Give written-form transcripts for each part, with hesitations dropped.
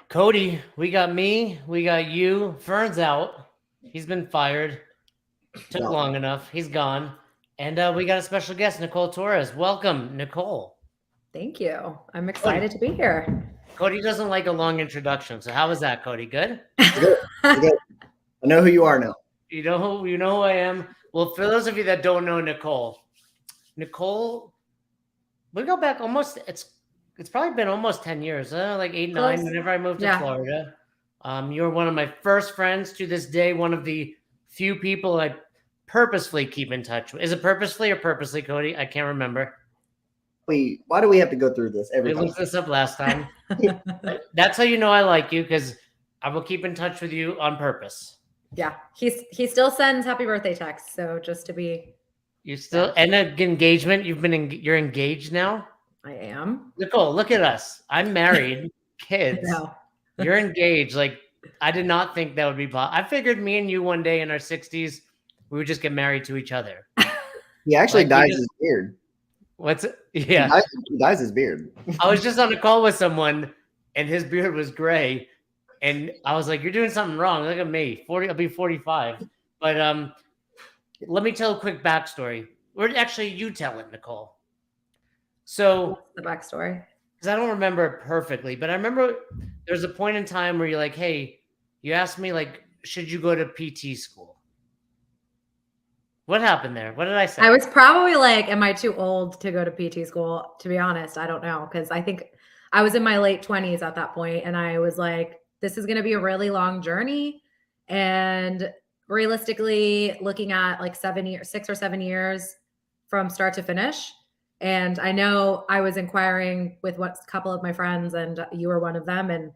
Cody, we got me, we got you. Fern's out. He's been fired. Took long enough. He's gone. And we got a special guest, Nicole Torres. Welcome, Nicole. Thank you. I'm excited to be here. Cody doesn't like a long introduction. So how was that, Cody? Good? Good. I know who you are now. You know who I am? Well, for those of you that don't know Nicole, we go back almost, it's probably been almost 10 years, like 8, 9, whenever I moved to Florida. You're one of my first friends to this day, one of the few people I purposefully keep in touch with. Is it purposefully or purposely, Cody? I can't remember. Why do we have to go through this every time? We looked this up last time. That's how you know I like you, because I will keep in touch with you on purpose. Yeah, he still sends happy birthday texts. So just to be, you still and engagement. You're engaged now. I am. Nicole, look at us. I'm married, kids. You're engaged. Like, I did not think that would be possible. I figured me and you one day in our 60s, we would just get married to each other. He actually dyes his beard. What's it? Yeah. He dyes his beard. I was just on a call with someone and his beard was gray. And I was like, you're doing something wrong. Look at me. I'll be 45. But let me tell a quick backstory. You tell it, Nicole. So what's the backstory? Because I don't remember it perfectly, but I remember there's a point in time where you're like, hey, you asked me, like, should you go to PT school? What happened there? What did I say? I was probably like, am I too old to go to PT school? To be honest, I don't know. Because I think I was in my late 20s at that point, and I was like, this is going to be a really long journey. And realistically, looking at like 6 or 7 years from start to finish. And I know I was inquiring with a couple of my friends, and you were one of them. And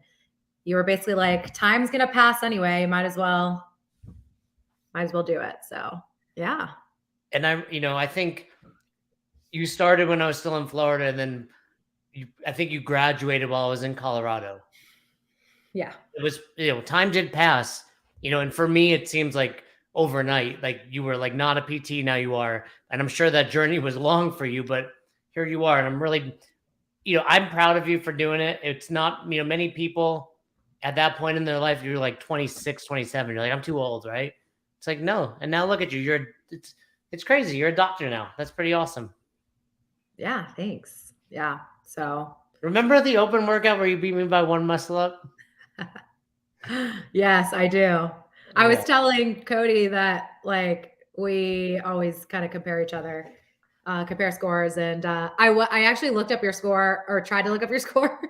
you were basically like, time's going to pass anyway. Might as well do it. So, yeah. And I think you started when I was still in Florida, and then I think you graduated while I was in Colorado. Yeah. It was, time did pass, and for me, it seems like overnight, like you were like not a PT, now you are. And I'm sure that journey was long for you, but here you are. And I'm really, I'm proud of you for doing it. It's not, many people at that point in their life, you're like 26, 27. You're like, I'm too old, right? It's like, no. And now look at you. It's crazy. You're a doctor now. That's pretty awesome. Yeah. Thanks. Yeah. So remember the open workout where you beat me by one muscle up? Yes, I do. I was telling Cody that like we always kind of compare scores. And I actually looked up your score, or tried to look up your score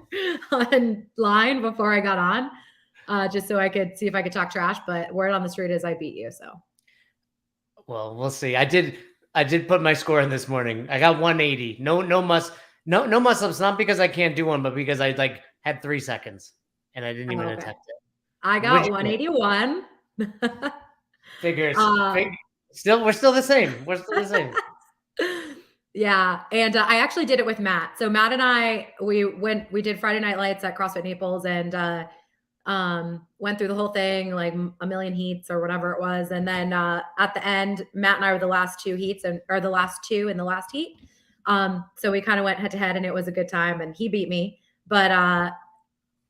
online before I got on, just so I could see if I could talk trash. But word on the street is I beat you. So, well, we'll see. I did put my score in this morning. I got 180. No muscle ups. Not because I can't do one, but because I like had 3 seconds and I didn't even attempt it. I got 181. Figures. We're still the same. We're still the same. Yeah. And I actually did it with Matt. So Matt and I, we did Friday Night Lights at CrossFit Naples, and went through the whole thing, like a million heats or whatever it was. And then at the end, Matt and I were the last 2 heats, or the last 2 in the last heat. So we kind of went head to head, and it was a good time, and he beat me. But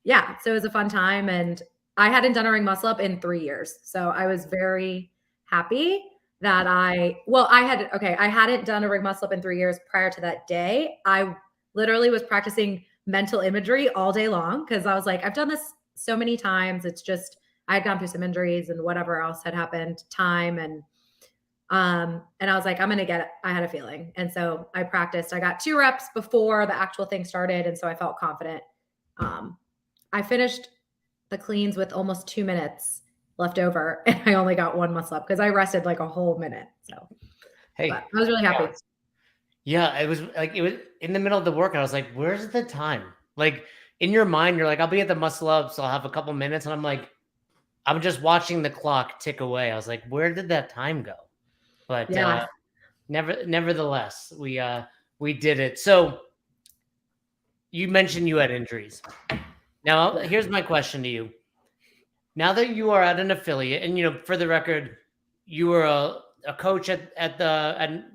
yeah, so it was a fun time. And I hadn't done a ring muscle up in 3 years. So I was very happy that I hadn't done a ring muscle up in 3 years prior to that day. I literally was practicing mental imagery all day long, because I was like, I've done this so many times. It's just, I had gone through some injuries and whatever else had happened, time. And I was like, I'm going to get it. I had a feeling. And so I practiced. I got 2 reps before the actual thing started. And so I felt confident. I finished the cleans with almost 2 minutes left over, and I only got 1 muscle up because I rested like a whole minute. So, hey, but I was really happy. Yeah, it was in the middle of the workout. I was like, where's the time? Like in your mind, you're like, I'll be at the muscle up, so I'll have a couple minutes. And I'm like, I'm just watching the clock tick away. I was like, where did that time go? But yeah. Nevertheless, we did it. So you mentioned you had injuries. Now, here's my question to you. Now that you are at an affiliate, and for the record, you were a coach at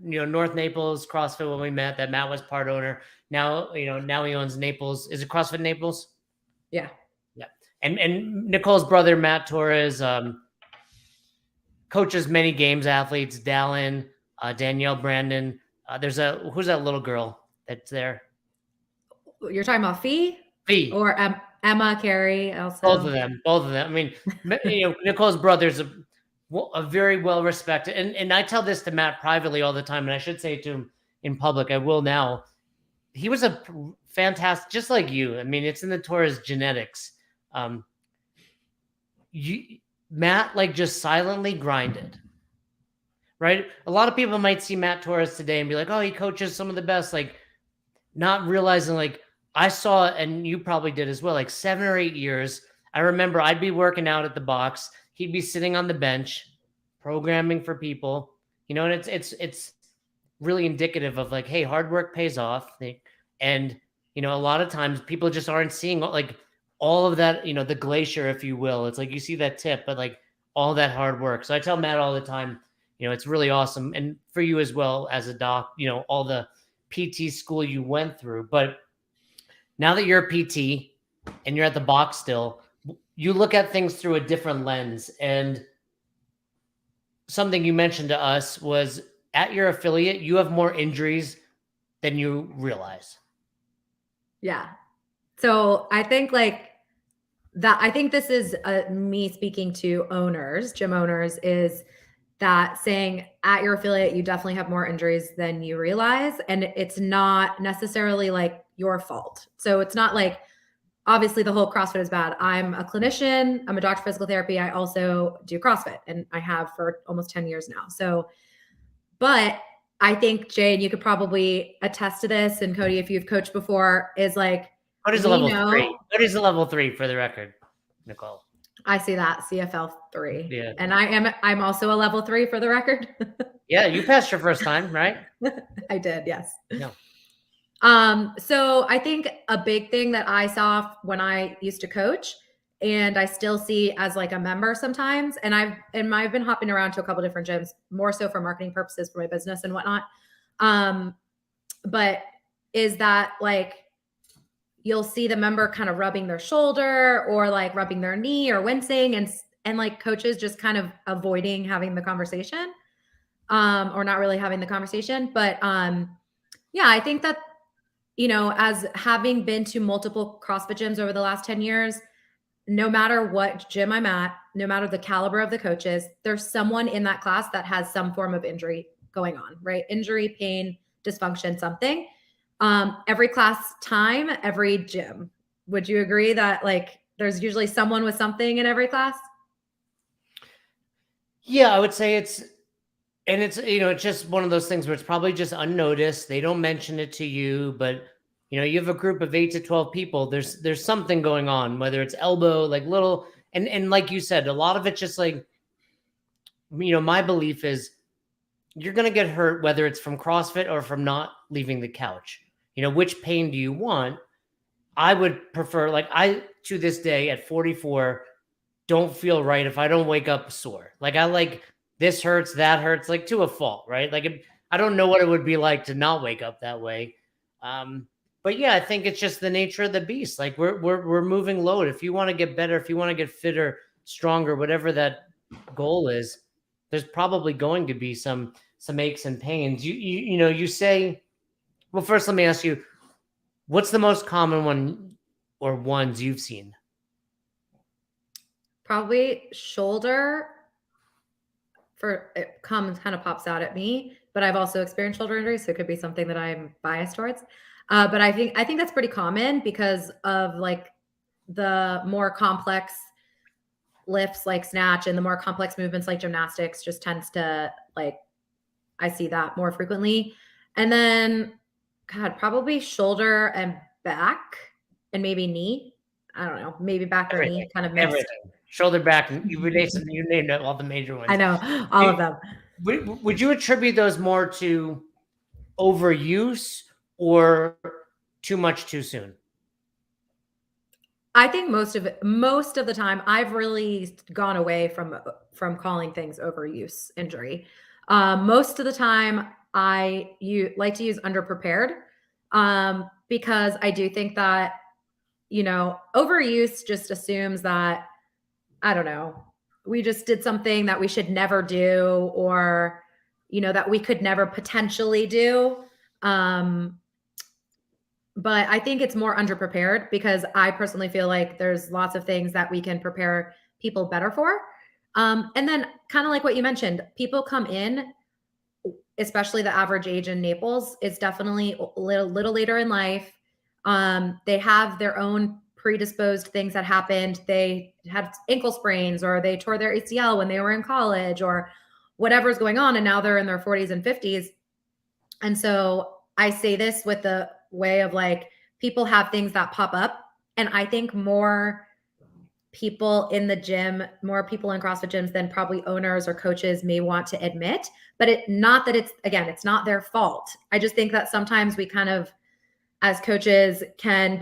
North Naples CrossFit when we met. That Matt was part owner. Now he owns Naples. Is it CrossFit Naples? Yeah. and Nicole's brother, Matt Torres, coaches many games athletes, Dallin, Danielle Brandon. Who's that little girl that's there? You're talking about Fee? Fee. Or Emma Carey also? Both of them. I mean, Nicole's brother's a very well respected, and I tell this to Matt privately all the time, and I should say it to him in public. I will now. He was a fantastic, just like you. I mean, it's in the Torres genetics. Matt just silently grinded, right? A lot of people might see Matt Torres today and be like, "Oh, he coaches some of the best," not realizing I saw, and you probably did as well, 7 or 8 years. I remember I'd be working out at the box. He'd be sitting on the bench, programming for people, and it's really indicative of hey, hard work pays off. And, a lot of times people just aren't seeing all of that, the glacier, if you will. It's you see that tip, but all that hard work. So I tell Matt all the time, it's really awesome. And for you as well as a doc, all the PT school you went through. But now that you're a PT and you're at the box still, you look at things through a different lens. And something you mentioned to us was at your affiliate, you have more injuries than you realize. Yeah. So I think I think this is me speaking to owners, gym owners, is that saying at your affiliate, you definitely have more injuries than you realize. And it's not necessarily your fault. So it's not obviously the whole CrossFit is bad. I'm a clinician. I'm a doctor of physical therapy. I also do CrossFit, and I have for almost 10 years now. So, but I think, Jane, you could probably attest to this. And Cody, if you've coached before, is what is a level 3? What is a level 3 for the record, Nicole? I see that, CFL 3. Yeah. And I'm also a level 3 for the record. Yeah, you passed your first time, right? I did, yes. No. So I think a big thing that I saw when I used to coach, and I still see as a member sometimes, and I've been hopping around to a couple different gyms, more so for marketing purposes for my business and whatnot. But is that you'll see the member kind of rubbing their shoulder or rubbing their knee or wincing, and coaches just kind of avoiding having the conversation, or not really having the conversation. But yeah, I think that, as having been to multiple CrossFit gyms over the last 10 years, no matter what gym I'm at, no matter the caliber of the coaches, there's someone in that class that has some form of injury going on, right? Injury, pain, dysfunction, something. Every class time, every gym. Would you agree that there's usually someone with something in every class? Yeah, I would say it's it's just one of those things where it's probably just unnoticed. They don't mention it to you, but you have a group of 8 to 12 people. There's something going on, whether it's elbow, little, and like you said, a lot of it's just my belief is you're going to get hurt, whether it's from CrossFit or from not leaving the couch. Which pain do you want? I would prefer, I, to this day at 44, don't feel right if I don't wake up sore. I this hurts, that hurts, to a fault, right? I don't know what it would be like to not wake up that way. But yeah, I think it's just the nature of the beast. We're moving load. If you want to get better, if you want to get fitter, stronger, whatever that goal is, there's probably going to be some aches and pains. You say, well, first let me ask you, what's the most common one or ones you've seen? Probably shoulder. It kind of pops out at me, but I've also experienced shoulder injuries, so it could be something that I'm biased towards. But I think that's pretty common because of the more complex lifts like snatch and the more complex movements like gymnastics just tends to I see that more frequently. And then probably shoulder and back and maybe knee. I don't know, maybe back or knee, kind of mixed. Everything. Shoulder, back, you named all the major ones. I know, all of them. Would you attribute those more to overuse or too much too soon? I think most of the time I've really gone away from calling things overuse injury. Most of the time you like to use underprepared, because I do think that overuse just assumes that, I don't know, we just did something that we should never do, or, that we could never potentially do. But I think it's more underprepared, because I personally feel like there's lots of things that we can prepare people better for. And then kind of like what you mentioned, people come in, especially the average age in Naples is definitely a little later in life. They have their own predisposed things that happened. They had ankle sprains, or they tore their ACL when they were in college, or whatever's going on. And now they're in their 40s and 50s. And so I say this with the way of like, people have things that pop up. And I think more people in the gym, more people in CrossFit gyms than probably owners or coaches may want to admit, but it's not their fault. I just think that sometimes we kind of, as coaches, can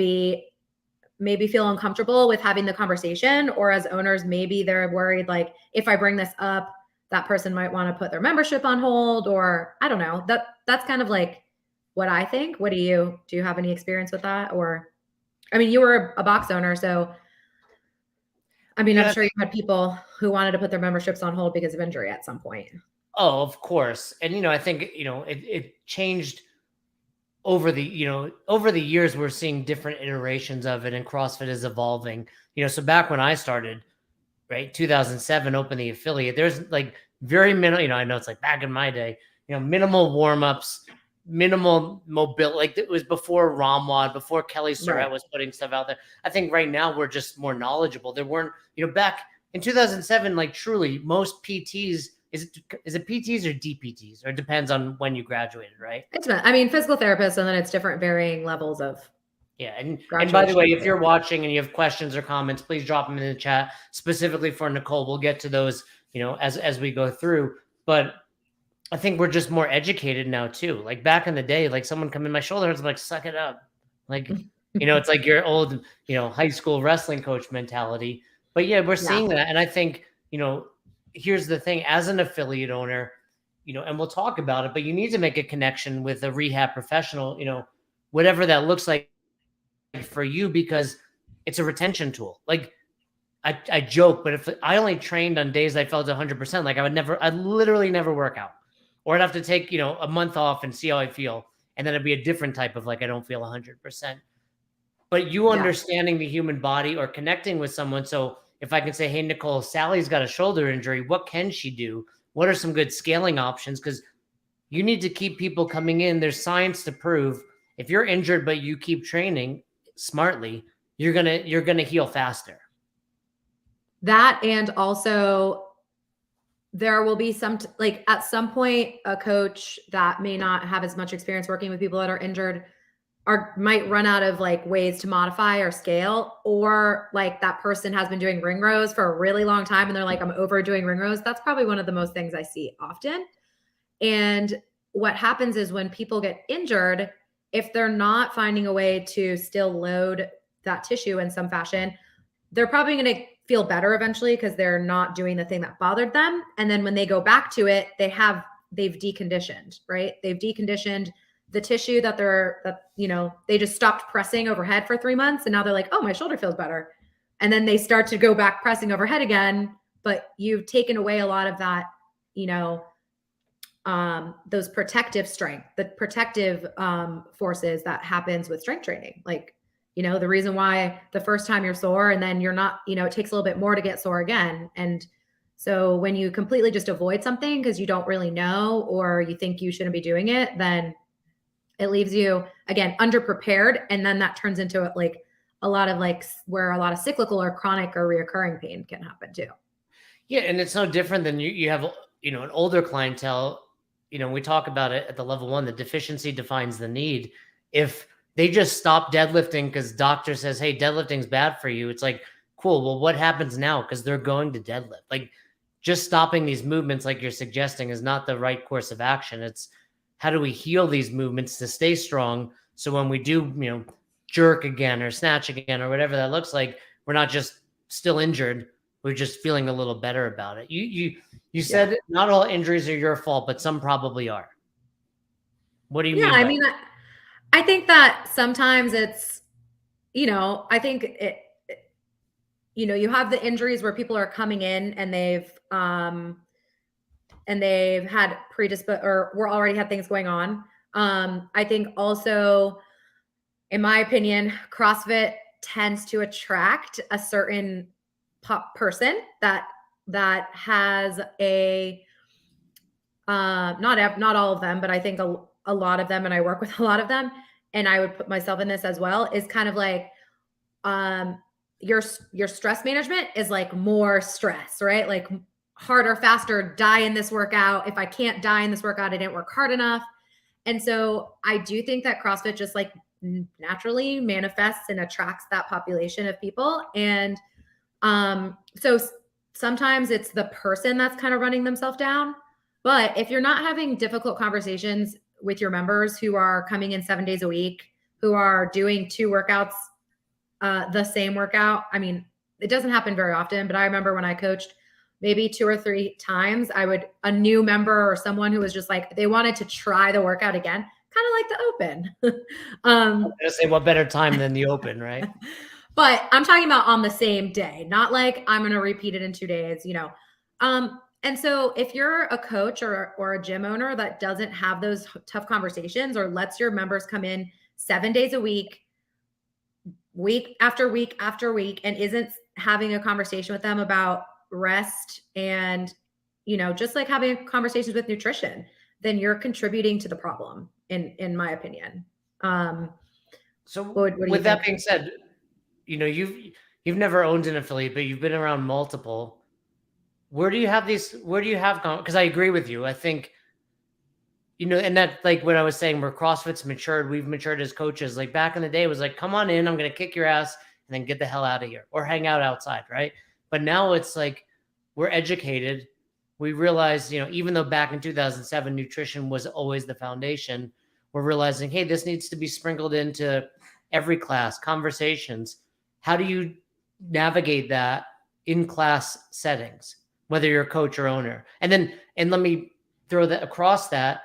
maybe feel uncomfortable with having the conversation, or as owners, maybe they're worried, like, if I bring this up, that person might want to put their membership on hold, or I don't know. That's kind of like what I think. Do you have any experience with that? Or, I mean, you were a box owner, so I mean, I'm sure you had people who wanted to put their memberships on hold because of injury at some point. Oh, of course. And, I think, it changed over the years. We're seeing different iterations of it, and CrossFit is evolving. So back when I started, right, 2007, open the affiliate, there's like very minimal, I know it's like back in my day, minimal warm-ups, minimal mobility. Like, it was before Ramwad, before Kelly Surratt was putting stuff out there. I think right now we're just more knowledgeable. There weren't, back in 2007, like, truly most PTs, is it PTs or DPTs, or it depends on when you graduated, right? Physical therapists, and then it's different varying levels of. Yeah. And by the way, if you're watching and you have questions or comments, please drop them in the chat specifically for Nicole. We'll get to those, as we go through. But I think we're just more educated now too. Like, back in the day, like, someone come in my shoulder, it's like, suck it up. Like, it's like your old, high school wrestling coach mentality. But yeah, we're seeing that. And I think, here's the thing, as an affiliate owner, and we'll talk about it, but you need to make a connection with a rehab professional, whatever that looks like for you, because it's a retention tool. Like, I joke, but if I only trained on days I felt 100%, like, I'd literally never work out, or I'd have to take, a month off and see how I feel. And then it'd be a different type of, like, I don't feel 100%, but you understanding the human body or connecting with someone. So if I can say, hey, Nicole, Sally's got a shoulder injury, what can she do? What are some good scaling options? Because you need to keep people coming in. There's science to prove if you're injured, but you keep training smartly, you're gonna heal faster. That, and also there will be at some point, a coach that may not have as much experience working with people that are injured might run out of like ways to modify or scale, or like that person has been doing ring rows for a really long time and they're like, I'm overdoing ring rows. That's probably one of the most things I see often. And what happens is, when people get injured, if they're not finding a way to still load that tissue in some fashion, they're probably going to feel better eventually, because they're not doing the thing that bothered them. And then when they go back to it, they've deconditioned, right? They've deconditioned the tissue that they just stopped pressing overhead for 3 months. And now they're like, oh, my shoulder feels better. And then they start to go back pressing overhead again, but you've taken away a lot of that, those protective strength, the protective forces that happens with strength training. Like, the reason why the first time you're sore and then you're not, it takes a little bit more to get sore again. And so when you completely just avoid something because you don't really know, or you think you shouldn't be doing it, then it leaves you, again, underprepared. And then that turns into like a lot of where a lot of cyclical or chronic or reoccurring pain can happen too. Yeah. And it's no different than you have, an older clientele. We talk about it at the level 1, the deficiency defines the need. If they just stop deadlifting because doctor says, hey, deadlifting's bad for you, it's like, cool. Well, what happens now? Because they're going to deadlift. Like, just stopping these movements like you're suggesting is not the right course of action. It's how do we heal these movements to stay strong? So when we do, jerk again or snatch again or whatever that looks like, we're not just still injured. We're just feeling a little better about it. You said not all injuries are your fault, but some probably are. What do you mean? I think that sometimes it's I think you have the injuries where people are coming in and they've had or already had things going on. I think also, in my opinion, CrossFit tends to attract a certain person that has a not all of them, but I think a lot of them, and I work with a lot of them, and I would put myself in this as well, is kind of like your stress management is like more stress, right? Like harder, faster, die in this workout. If I can't die in this workout, I didn't work hard enough. And so I do think that CrossFit just like naturally manifests and attracts that population of people. And so sometimes it's the person that's kind of running themselves down. But if you're not having difficult conversations with your members who are coming in 7 days a week, who are doing 2 workouts, the same workout, I mean, it doesn't happen very often, but I remember when I coached maybe 2 or 3 times, a new member or someone who was just like, they wanted to try the workout again, kind of like the open. I'm going to say, what better time than the open, right? But I'm talking about on the same day, not like I'm going to repeat it in 2 days, and so if you're a coach or a gym owner that doesn't have those tough conversations or lets your members come in 7 days a week, week after week after week, and isn't having a conversation with them about rest and, just like having conversations with nutrition, then you're contributing to the problem, in my opinion. So with that being said, you've never owned an affiliate, but you've been around multiple. Where do you have, because I agree with you. I think, and that, like what I was saying, where CrossFit's matured, we've matured as coaches. Like back in the day, it was like, come on in, I'm going to kick your ass and then get the hell out of here or hang out outside. Right. But now it's like, we're educated. We realize, even though back in 2007, nutrition was always the foundation, we're realizing, hey, this needs to be sprinkled into every class, conversations. How do you navigate that in class settings, whether you're a coach or owner? And let me throw that across that.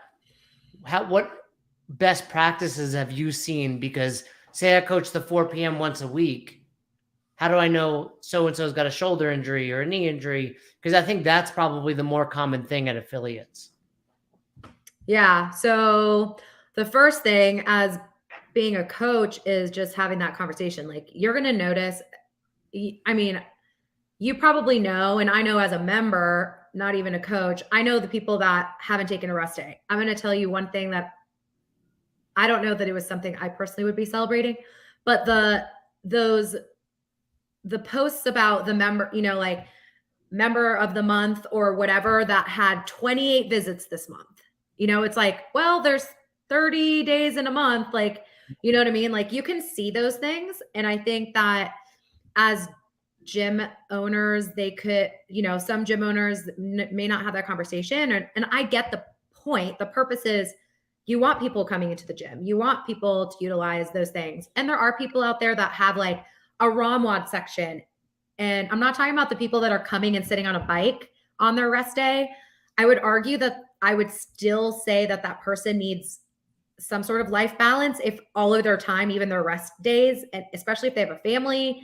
What best practices have you seen? Because say I coach the 4 p.m. once a week. How do I know so-and-so's got a shoulder injury or a knee injury? Because I think that's probably the more common thing at affiliates. Yeah. So the first thing as being a coach is just having that conversation. Like you're going to notice, I mean, you probably know, and I know as a member, not even a coach, I know the people that haven't taken a rest day. I'm going to tell you one thing that I don't know that it was something I personally would be celebrating, but the posts about the member, like member of the month or whatever that had 28 visits this month, it's like, well, there's 30 days in a month. Like, you know what I mean? Like you can see those things. And I think that as gym owners, they could, some gym owners may not have that conversation. And I get the point. The purpose is you want people coming into the gym. You want people to utilize those things. And there are people out there that have like a ROMWOD section. And I'm not talking about the people that are coming and sitting on a bike on their rest day. I would argue that I would still say that that person needs some sort of life balance if all of their time, even their rest days, and especially if they have a family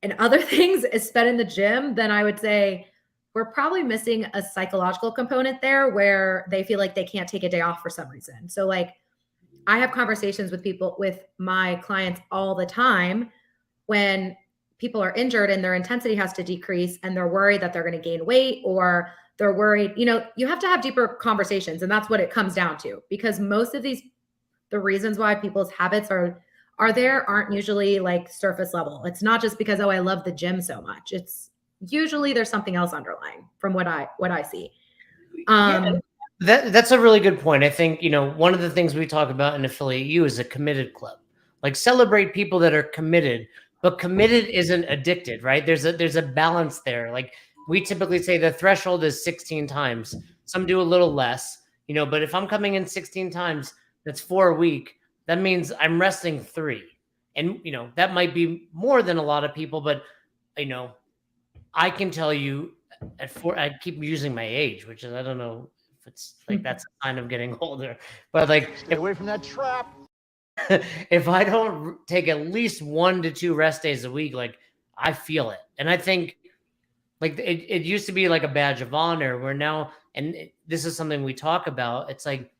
and other things is spent in the gym, then I would say we're probably missing a psychological component there where they feel like they can't take a day off for some reason. So like I have conversations with my clients all the time when people are injured and their intensity has to decrease and they're worried that they're going to gain weight or they're worried, you have to have deeper conversations. And that's what it comes down to, because most of the reasons why people's habits are there aren't usually like surface level. It's not just because, oh, I love the gym so much. It's usually there's something else underlying from what I see. That's a really good point. I think, one of the things we talk about in Affiliate U is a committed club. Like celebrate people that are committed, but committed isn't addicted, right? There's a balance there. Like we typically say the threshold is 16 times. Some do a little less, but if I'm coming in 16 times, that's 4 a week. That means I'm resting 3. And, that might be more than a lot of people, but, I can tell you at 4, I keep using my age, which is, I don't know if it's like, that's a sign of getting older, but like, stay away from that trap. if I don't take at least 1 to 2 rest days a week, like I feel it. And I think like it used to be like a badge of honor where now, and this is something we talk about. It's like,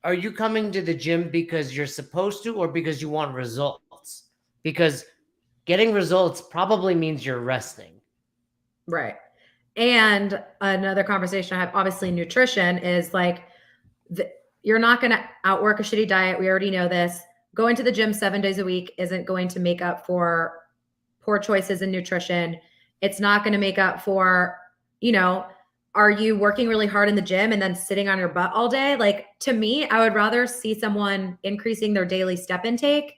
are you coming to the gym because you're supposed to, or because you want results? Because getting results probably means you're resting. Right. And another conversation I have, obviously nutrition is like, you're not going to outwork a shitty diet. We already know this. Going to the gym 7 days a week isn't going to make up for poor choices in nutrition. It's not going to make up for, are you working really hard in the gym and then sitting on your butt all day? Like, to me, I would rather see someone increasing their daily step intake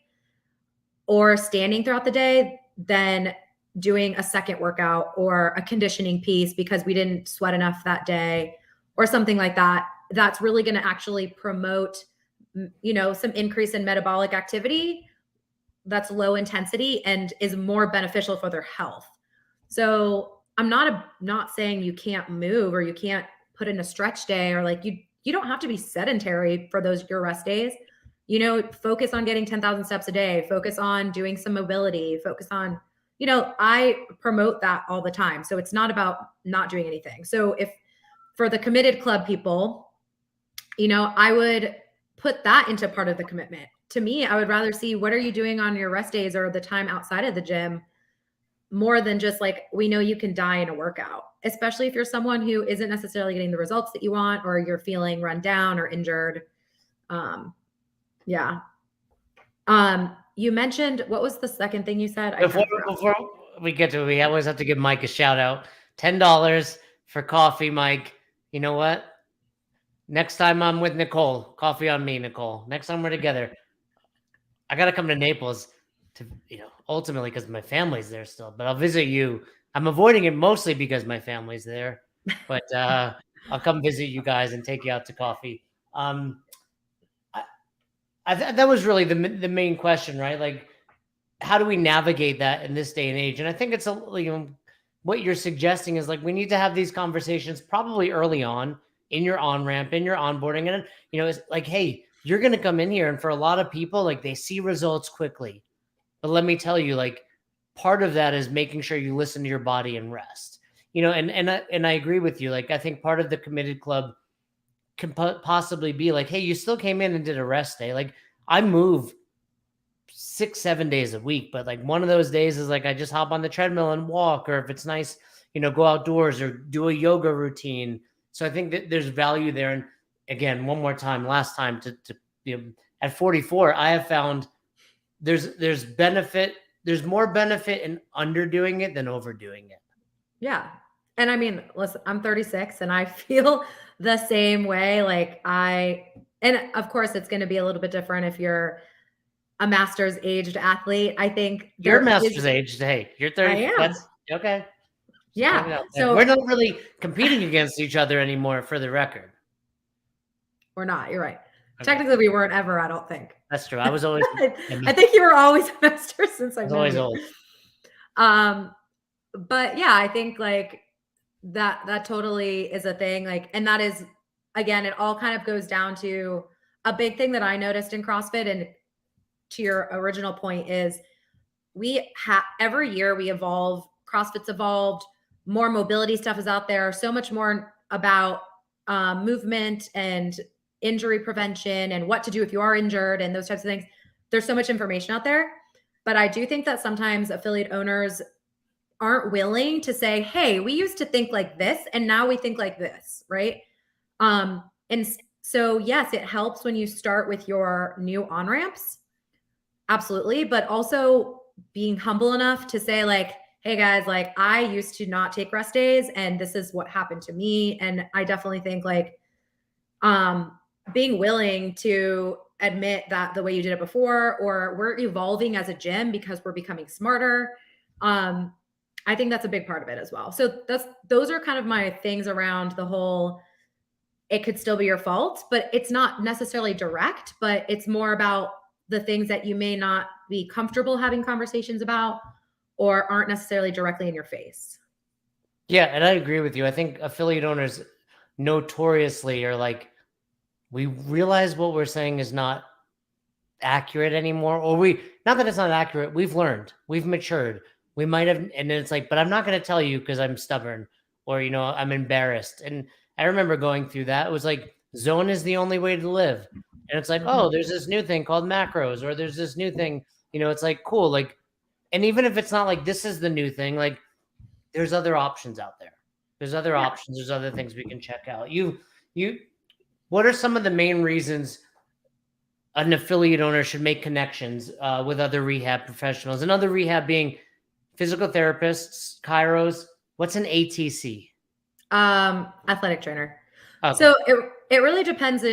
or standing throughout the day than doing a second workout or a conditioning piece because we didn't sweat enough that day or something like that. That's really going to actually promote, some increase in metabolic activity that's low intensity and is more beneficial for their health. So I'm not saying you can't move or you can't put in a stretch day, or like you don't have to be sedentary for your rest days. Focus on getting 10,000 steps a day, focus on doing some mobility, focus on, I promote that all the time. So it's not about not doing anything. So if for the committed club people, I would put that into part of the commitment. To me, I would rather see what are you doing on your rest days or the time outside of the gym, more than just like, we know you can die in a workout, especially if you're someone who isn't necessarily getting the results that you want, or you're feeling run down or injured. Yeah. You mentioned, what was the second thing you said? Before we get to it, we always have to give Mike a shout out. $10 for coffee, Mike. You know what? Next time I'm with Nicole, coffee on me, Nicole. Next time we're together, I got to come to Naples to, ultimately because my family's there still, but I'll visit you. I'm avoiding it mostly because my family's there, but I'll come visit you guys and take you out to coffee. That was really the main question, right? Like, how do we navigate that in this day and age? And I think it's what you're suggesting is like, we need to have these conversations probably early on in your on-ramp, in your onboarding. And, it's like, hey, you're going to come in here. And for a lot of people, like, they see results quickly. But let me tell you, like, part of that is making sure you listen to your body and rest, and I agree with you. Like, I think part of the committed club can possibly be like, hey, you still came in and did a rest day. Like, I move 6-7 days a week, but like one of those days is like I just hop on the treadmill and walk, or if it's nice, go outdoors or do a yoga routine. So I think that there's value there. And again, one more time, last time to at 44, I have found there's benefit. There's more benefit in underdoing it than overdoing it. Yeah. And I mean, listen, I'm 36 and I feel the same way. Like and of course it's going to be a little bit different if you're a master's aged athlete. I think you're master's aged. Hey, you're 30. I am. That's okay. Yeah. So we're not really competing against each other anymore, for the record. We're not. You're right. Okay. Technically, we weren't ever, I don't think. That's true. I was always. I think you were always a master since I was always old. But yeah, I think like that totally is a thing. Like, and that is, again, it all kind of goes down to a big thing that I noticed in CrossFit. And to your original point is every year we evolve. CrossFit's evolved. More mobility stuff is out there. So much more about movement and injury prevention and what to do if you are injured and those types of things. There's so much information out there. But I do think that sometimes affiliate owners aren't willing to say, hey, we used to think like this and now we think like this, right? And so yes, it helps when you start with your new on-ramps. Absolutely. But also being humble enough to say like, hey guys, like I used to not take rest days and this is what happened to me. And I definitely think like being willing to admit that the way you did it before, or we're evolving as a gym because we're becoming smarter. I think that's a big part of it as well. So those are kind of my things around the whole, it could still be your fault, but it's not necessarily direct, but it's more about the things that you may not be comfortable having conversations about or aren't necessarily directly in your face. Yeah. And I agree with you. I think affiliate owners notoriously are like, we realize what we're saying is not accurate anymore, or not that it's not accurate. We've learned, we've matured. We might have, and then it's like, but I'm not going to tell you because I'm stubborn or, I'm embarrassed. And I remember going through that. It was like, zone is the only way to live. And it's like, oh, there's this new thing called macros, or there's this new thing, it's like, cool. Like, and even if it's not like, this is the new thing, like there's other options out there. There's other options. There's other things we can check out. What are some of the main reasons an affiliate owner should make connections with other rehab professionals, and other rehab being physical therapists, chiros? What's an ATC? Athletic trainer. Okay. So it really depends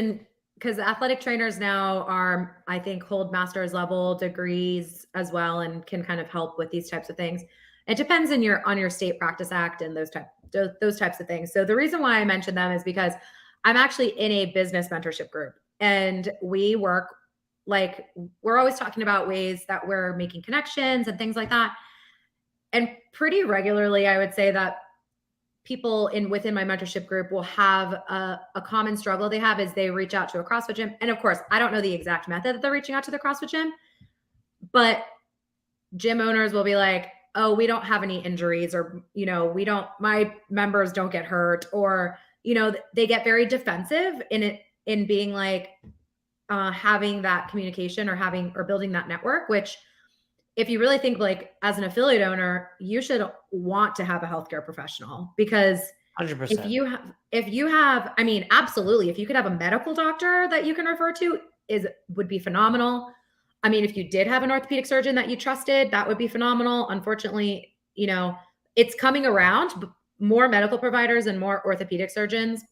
because athletic trainers now are, I think, hold master's level degrees as well, and can kind of help with these types of things. It depends on your state practice act and those types of things. So the reason why I mentioned them is because I'm actually in a business mentorship group, and we work, like, we're always talking about ways that we're making connections and things like that. And pretty regularly, I would say that people within my mentorship group will have a common struggle they have is they reach out to a CrossFit gym. And of course, I don't know the exact method that they're reaching out to the CrossFit gym, but gym owners will be like, oh, we don't have any injuries, or, my members don't get hurt, or, they get very defensive in being like, having that communication or building that network, which, if you really think, like, as an affiliate owner, you should want to have a healthcare professional, because 100%. if you have, I mean, absolutely. If you could have a medical doctor that you can refer to, would be phenomenal. I mean, if you did have an orthopedic surgeon that you trusted, that would be phenomenal. Unfortunately, it's coming around, more medical providers and more orthopedic surgeons,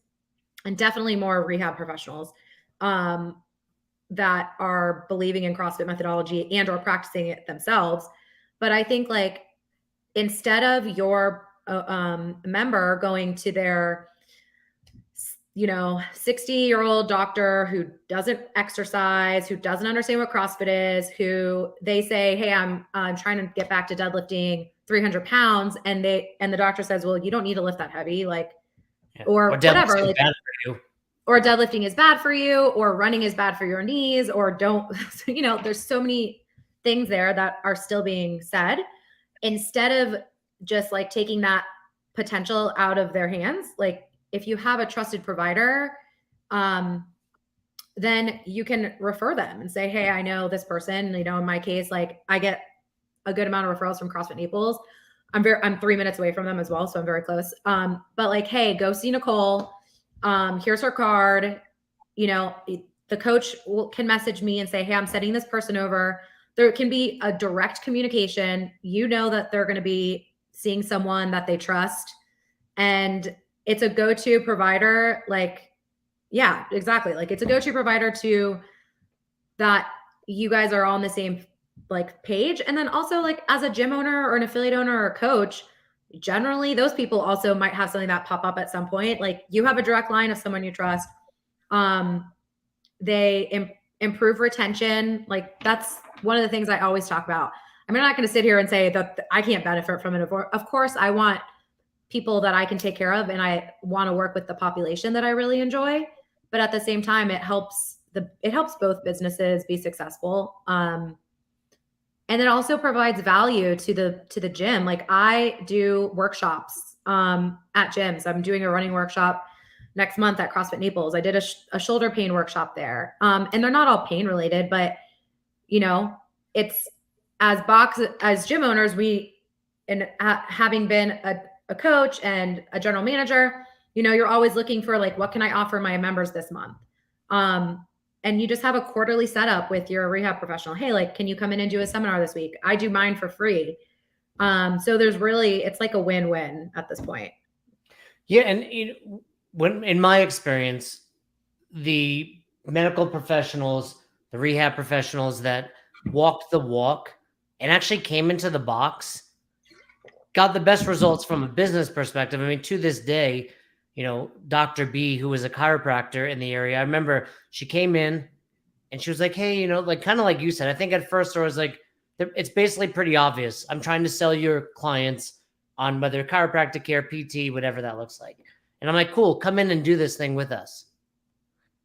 and definitely more rehab professionals that are believing in CrossFit methodology and or practicing it themselves. But I think, like, instead of your member going to their 60-year-old doctor who doesn't exercise, who doesn't understand what CrossFit is, who they say, hey, I'm trying to get back to deadlifting 300 pounds. And the doctor says, well, you don't need to lift that heavy, like, or whatever. Like, bad for you. Or deadlifting is bad for you, or running is bad for your knees, or don't, there's so many things there that are still being said. Instead of just, like, taking that potential out of their hands, like, if you have a trusted provider, then you can refer them and say, hey, I know this person. In my case, like, I get a good amount of referrals from CrossFit Naples. I'm 3 minutes away from them as well, so I'm very close. But, like, hey, go see Nicole. Here's her card. The coach can message me and say, hey, I'm sending this person over. There can be a direct communication. That they're going to be seeing someone that they trust, and it's a go-to provider. Like, yeah, exactly. Like, it's a go-to provider to that you guys are all on the same, like, page. And then also, like, as a gym owner or an affiliate owner or a coach, generally those people also might have something that pop up at some point. Like, you have a direct line of someone you trust. They improve retention. Like, that's one of the things I always talk about. I'm not going to sit here and say that I can't benefit from it. Of course, I want people that I can take care of, and I want to work with the population that I really enjoy. But at the same time, it helps both businesses be successful. And it also provides value to the gym. Like, I do workshops at gyms. I'm doing a running workshop next month at CrossFit Naples. I did a shoulder pain workshop there. And they're not all pain related, but it's as gym owners, having been a coach and a general manager, you're always looking for, like, what can I offer my members this month? And you just have a quarterly setup with your rehab professional. Hey, like, can you come in and do a seminar this week? I do mine for free. So it's like a win-win at this point. Yeah. And when, in my experience, the medical professionals, the rehab professionals that walked the walk and actually came into the box got the best results from a business perspective. I mean, to this day, Dr. B, who was a chiropractor in the area, I remember she came in and she was like, hey, like, kind of like you said, I think at first there was like, it's basically pretty obvious. I'm trying to sell your clients on whether chiropractic care, PT, whatever that looks like. And I'm like, cool, come in and do this thing with us.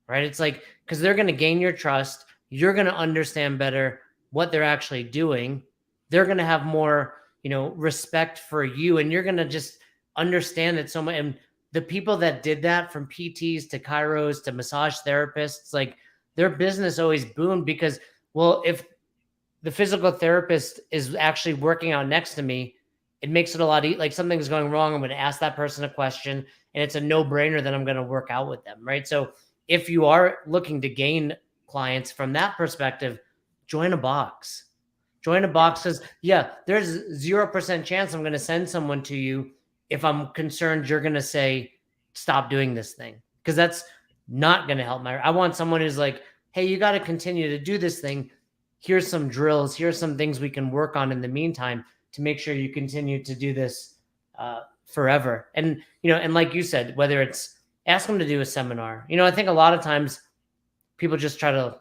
Right. It's like, because they're going to gain your trust. you're going to understand better what they're actually doing. They're going to have more, respect for you, and you're going to just understand it so much. And the people that did that, from PTs to chiros to massage therapists, like, their business always boomed because, well, if the physical therapist is actually working out next to me, it makes it a lot easier. Like, something's going wrong, I'm going to ask that person a question, and it's a no-brainer that I'm going to work out with them, right? So if you are looking to gain clients from that perspective, join a box. Join a box, because, yeah, there's 0% chance I'm going to send someone to you if I'm concerned you're going to say, stop doing this thing, because that's not going to help I want someone who's like, hey, you got to continue to do this thing. Here's some drills. Here's some things we can work on in the meantime to make sure you continue to do this forever. And, and like you said, whether it's ask them to do a seminar, I think a lot of times people just try to,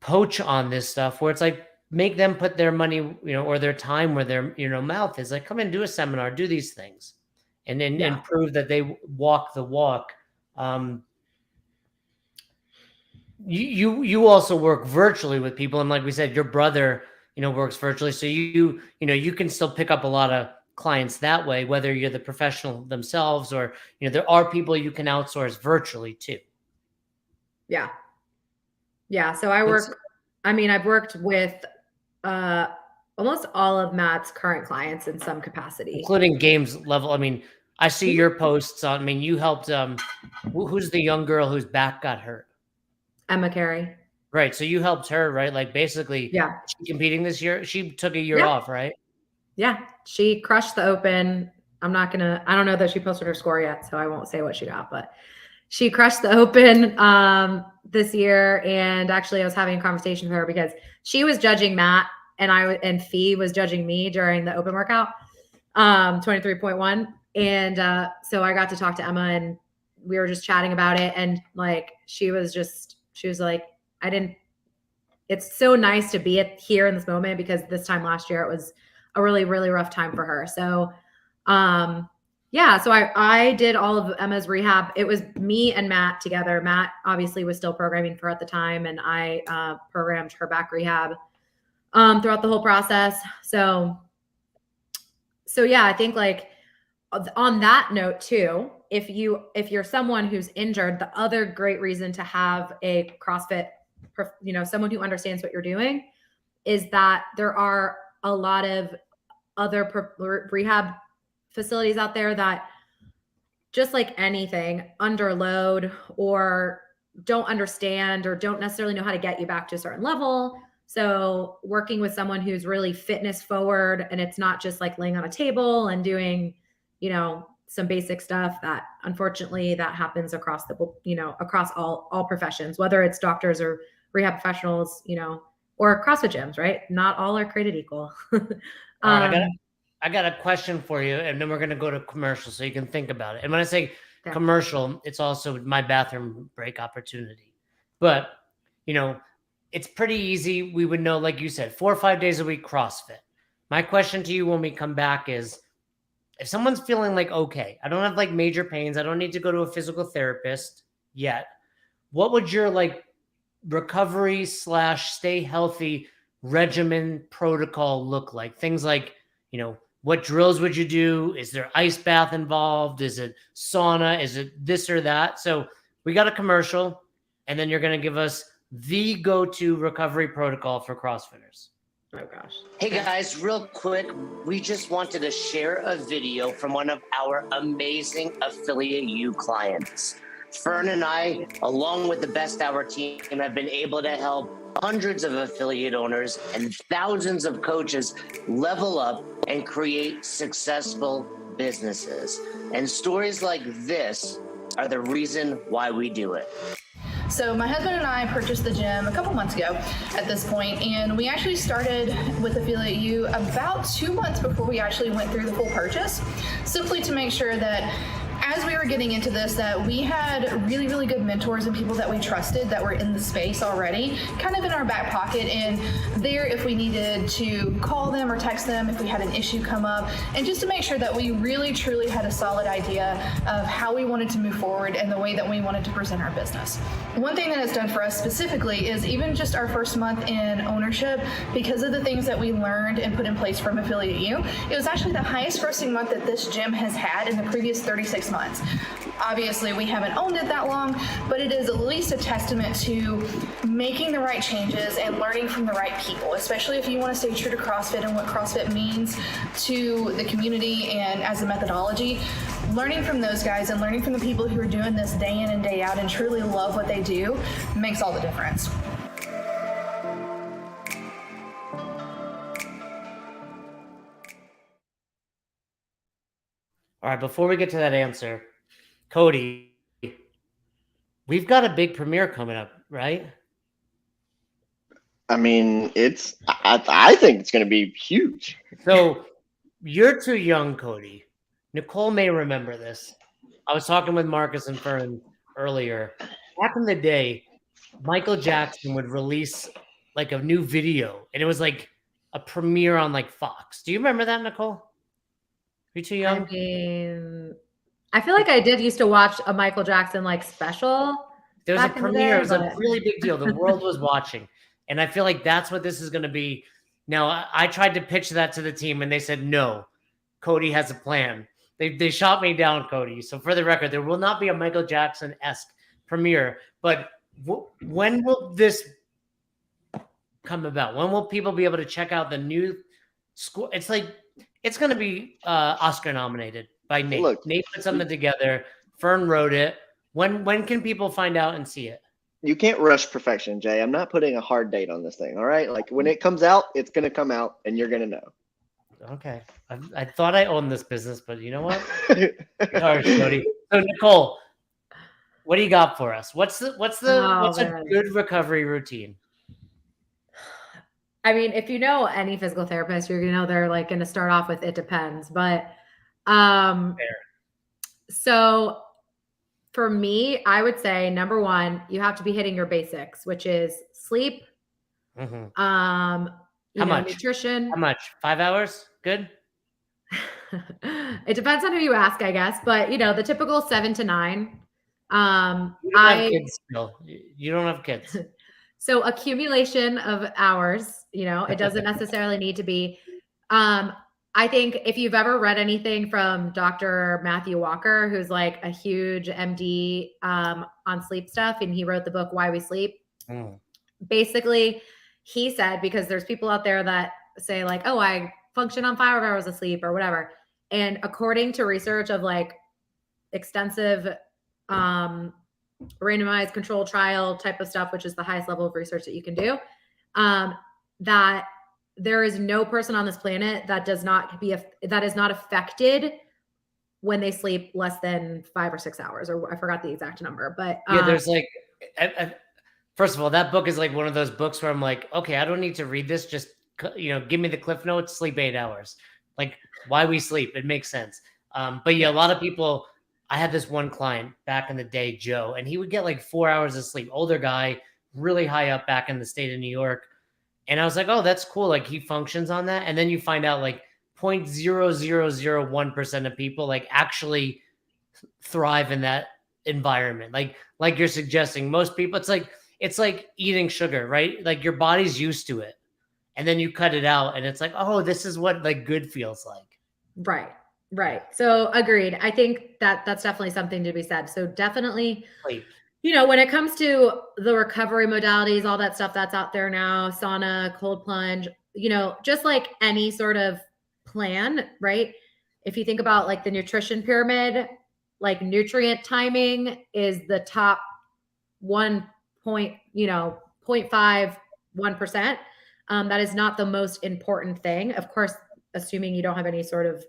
poach on this stuff, where it's like, make them put their money, or their time where their, mouth is. Like, come and do a seminar, do these things, and then and prove that they walk the walk. You also work virtually with people, and like we said, your brother, works virtually, so you can still pick up a lot of clients that way, whether you're the professional themselves or, there are people you can outsource virtually too. Yeah. So I've worked with almost all of Matt's current clients in some capacity, including games level. I see your posts on, you helped, who's the young girl whose back got hurt? Emma Carey. Right. So you helped her, right? Like, basically, she competing this year. She took a year off, right? Yeah. She crushed the Open. I don't know that she posted her score yet, so I won't say what she got, but she crushed the Open this year. And actually, I was having a conversation with her because she was judging Matt, and Fee was judging me during the Open workout, 23.1. And so I got to talk to Emma, and we were just chatting about it. And like, she was like, it's so nice to be here in this moment, because this time last year it was a really, really rough time for her. So, so I did all of Emma's rehab. It was me and Matt together. Matt obviously was still programming for her at the time, and I programmed her back rehab throughout the whole process. So yeah, I think, like, on that note too, if you're someone who's injured, the other great reason to have a CrossFit, someone who understands what you're doing, is that there are a lot of other rehab facilities out there that, just like anything, underload or don't understand or don't necessarily know how to get you back to a certain level. So working with someone who's really fitness forward, and it's not just like laying on a table and doing, some basic stuff, that unfortunately that happens across across all professions, whether it's doctors or rehab professionals, or CrossFit gyms, right? Not all are created equal. I got a question for you, and then we're going to go to commercial so you can think about it. And when I say commercial, it's also my bathroom break opportunity. But, it's pretty easy. We would know, like you said, 4 or 5 days a week CrossFit. My question to you when we come back is, if someone's feeling like, okay, I don't have like major pains, I don't need to go to a physical therapist yet, what would your like recovery / stay healthy regimen protocol look like? Things like, what drills would you do? Is there ice bath involved? Is it sauna? Is it this or that? So we got a commercial, and then you're going to give us the go-to recovery protocol for CrossFitters. Oh gosh. Hey guys, real quick, we just wanted to share a video from one of our amazing Affiliate U clients. Fern and I, along with the Best Hour team, have been able to help hundreds of affiliate owners and thousands of coaches level up and create successful businesses. And stories like this are the reason why we do it. So my husband and I purchased the gym a couple months ago at this point, and we actually started with Affiliate U about 2 months before we actually went through the full purchase, simply to make sure that as we were getting into this, that we had really, really good mentors and people that we trusted that were in the space already, kind of in our back pocket, and there if we needed to call them or text them if we had an issue come up, and just to make sure that we really, truly had a solid idea of how we wanted to move forward and the way that we wanted to present our business. One thing that it's done for us specifically is even just our first month in ownership, because of the things that we learned and put in place from Affiliate U, it was actually the highest grossing month that this gym has had in the previous 36 months. Obviously, we haven't owned it that long, but it is at least a testament to making the right changes and learning from the right people, especially if you want to stay true to CrossFit and what CrossFit means to the community and as a methodology. Learning from those guys and learning from the people who are doing this day in and day out and truly love what they do makes all the difference. All right, before we get to that answer, Cody, we've got a big premiere coming up, right? I mean, I think it's going to be huge. So you're too young, Cody. Nicole may remember this. I was talking with Marcus and Fern earlier. Back in the day, Michael Jackson would release like a new video, and it was like a premiere on like Fox. Do you remember that, Nicole? You too young? I mean, I feel like I did used to watch a Michael Jackson like special. There was a back in the premiere. day, It was a but- really big deal. The world was watching. And I feel like that's what this is going to be. Now, I tried to pitch that to the team, and they said, no, Cody has a plan. They shot me down, Cody. So for the record, there will not be a Michael Jackson-esque premiere. But when will this come about? When will people be able to check out the new school? It's like, it's going to be Oscar nominated by Nate. Look, Nate put something together. Fern wrote it. When can people find out and see it? You can't rush perfection, Jay. I'm not putting a hard date on this thing. All right. Like when it comes out, it's going to come out and you're going to know. Okay. I thought I owned this business, but you know what? Sorry, Cody. So Nicole, what do you got for us? What's a good recovery routine? I mean, if you know any physical therapist, you're gonna know they're like going to start off with it depends. But so for me, I would say number one, you have to be hitting your basics, which is sleep, Mm-hmm. How much? Nutrition. How much? 5 hours? Good. It depends on who you ask, I guess. But the typical 7 to 9. You don't have kids still. You don't have kids. So accumulation of hours, it doesn't necessarily need to be. I think if you've ever read anything from Dr. Matthew Walker, who's like a huge MD on sleep stuff, and he wrote the book, Why We Sleep. Basically, he said, because there's people out there that say like, oh, I function on 5 hours of sleep or whatever. And according to research of like extensive randomized control trial type of stuff, which is the highest level of research that you can do, that there is no person on this planet that is not affected when they sleep less than 5 or 6 hours, or I forgot the exact number, but there's like, first of all, that book is like one of those books where I'm like, okay, I don't need to read this. Just, give me the cliff notes, sleep 8 hours. Like Why We Sleep. It makes sense. But yeah, a lot of people, I had this one client back in the day, Joe, and he would get like 4 hours of sleep, older guy, really high up back in the state of New York. And I was like, oh, that's cool. Like he functions on that. And then you find out like 0.0001% of people like actually thrive in that environment. Like you're suggesting, most people, it's like eating sugar, right? Like your body's used to it. And then you cut it out and it's like, oh, this is what like good feels like. Right. So agreed. I think that's definitely something to be said. So definitely, when it comes to the recovery modalities, all that stuff that's out there now, sauna, cold plunge, just like any sort of plan, right? If you think about like the nutrition pyramid, like nutrient timing is the top 0.51%. That is not the most important thing. Of course, assuming you don't have any sort of,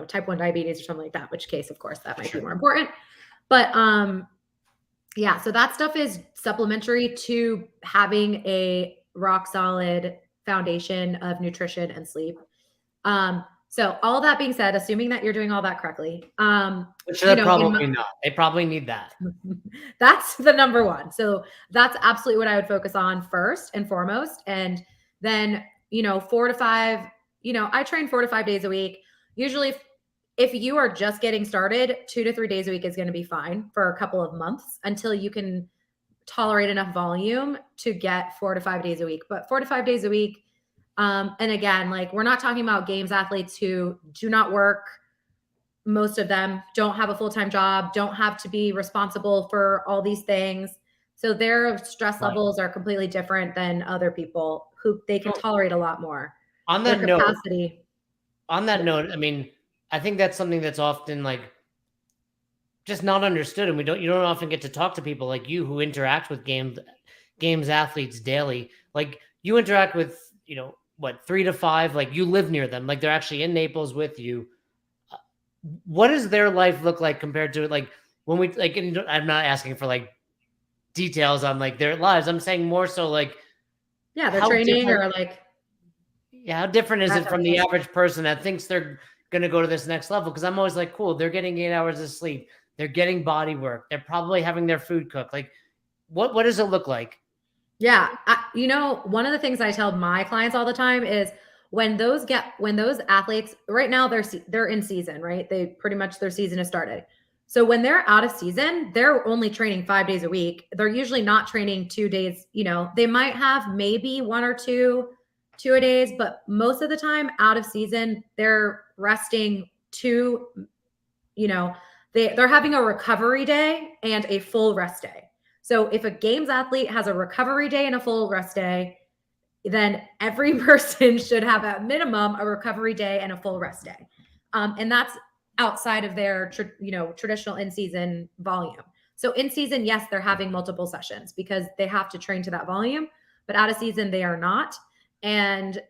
type 1 diabetes or something like that, which case, of course, that might be more important. But so that stuff is supplementary to having a rock solid foundation of nutrition and sleep. So all that being said, assuming that you're doing all that correctly, which they're probably not. They probably need that. That's the number one. So that's absolutely what I would focus on first and foremost. And then, 4 to 5, I train 4 to 5 days a week. Usually if you are just getting started, 2 to 3 days a week is going to be fine for a couple of months until you can tolerate enough volume to get 4 to 5 days a week. But 4 to 5 days a week, and again, like we're not talking about games athletes who do not work. Most of them don't have a full-time job, don't have to be responsible for all these things. So their stress levels are completely different than other people who they can tolerate a lot more. On that note, I mean, I think that's something that's often like just not understood. And you don't often get to talk to people like you who interact with games athletes daily. Like you interact with, 3 to 5, like you live near them, like they're actually in Naples with you. What does their life look like compared to like when we like, and I'm not asking for like details on like their lives. I'm saying more so like, their training or like, how different is it from the average person that thinks they're going to go to this next level? Cause I'm always like, cool, they're getting 8 hours of sleep. They're getting body work. They're probably having their food cooked. Like what does it look like? Yeah. One of the things I tell my clients all the time is when those athletes right now, they're in season, right? They pretty much their season has started. So when they're out of season, they're only training 5 days a week. They're usually not training 2 days. They might have maybe 1 or 2 a days, but most of the time out of season, they're resting 2, they're having a recovery day and a full rest day. So if a games athlete has a recovery day and a full rest day, then every person should have at minimum a recovery day and a full rest day. And that's outside of their, traditional in-season volume. So in season, yes, they're having multiple sessions because they have to train to that volume, but out of season, they are not. And,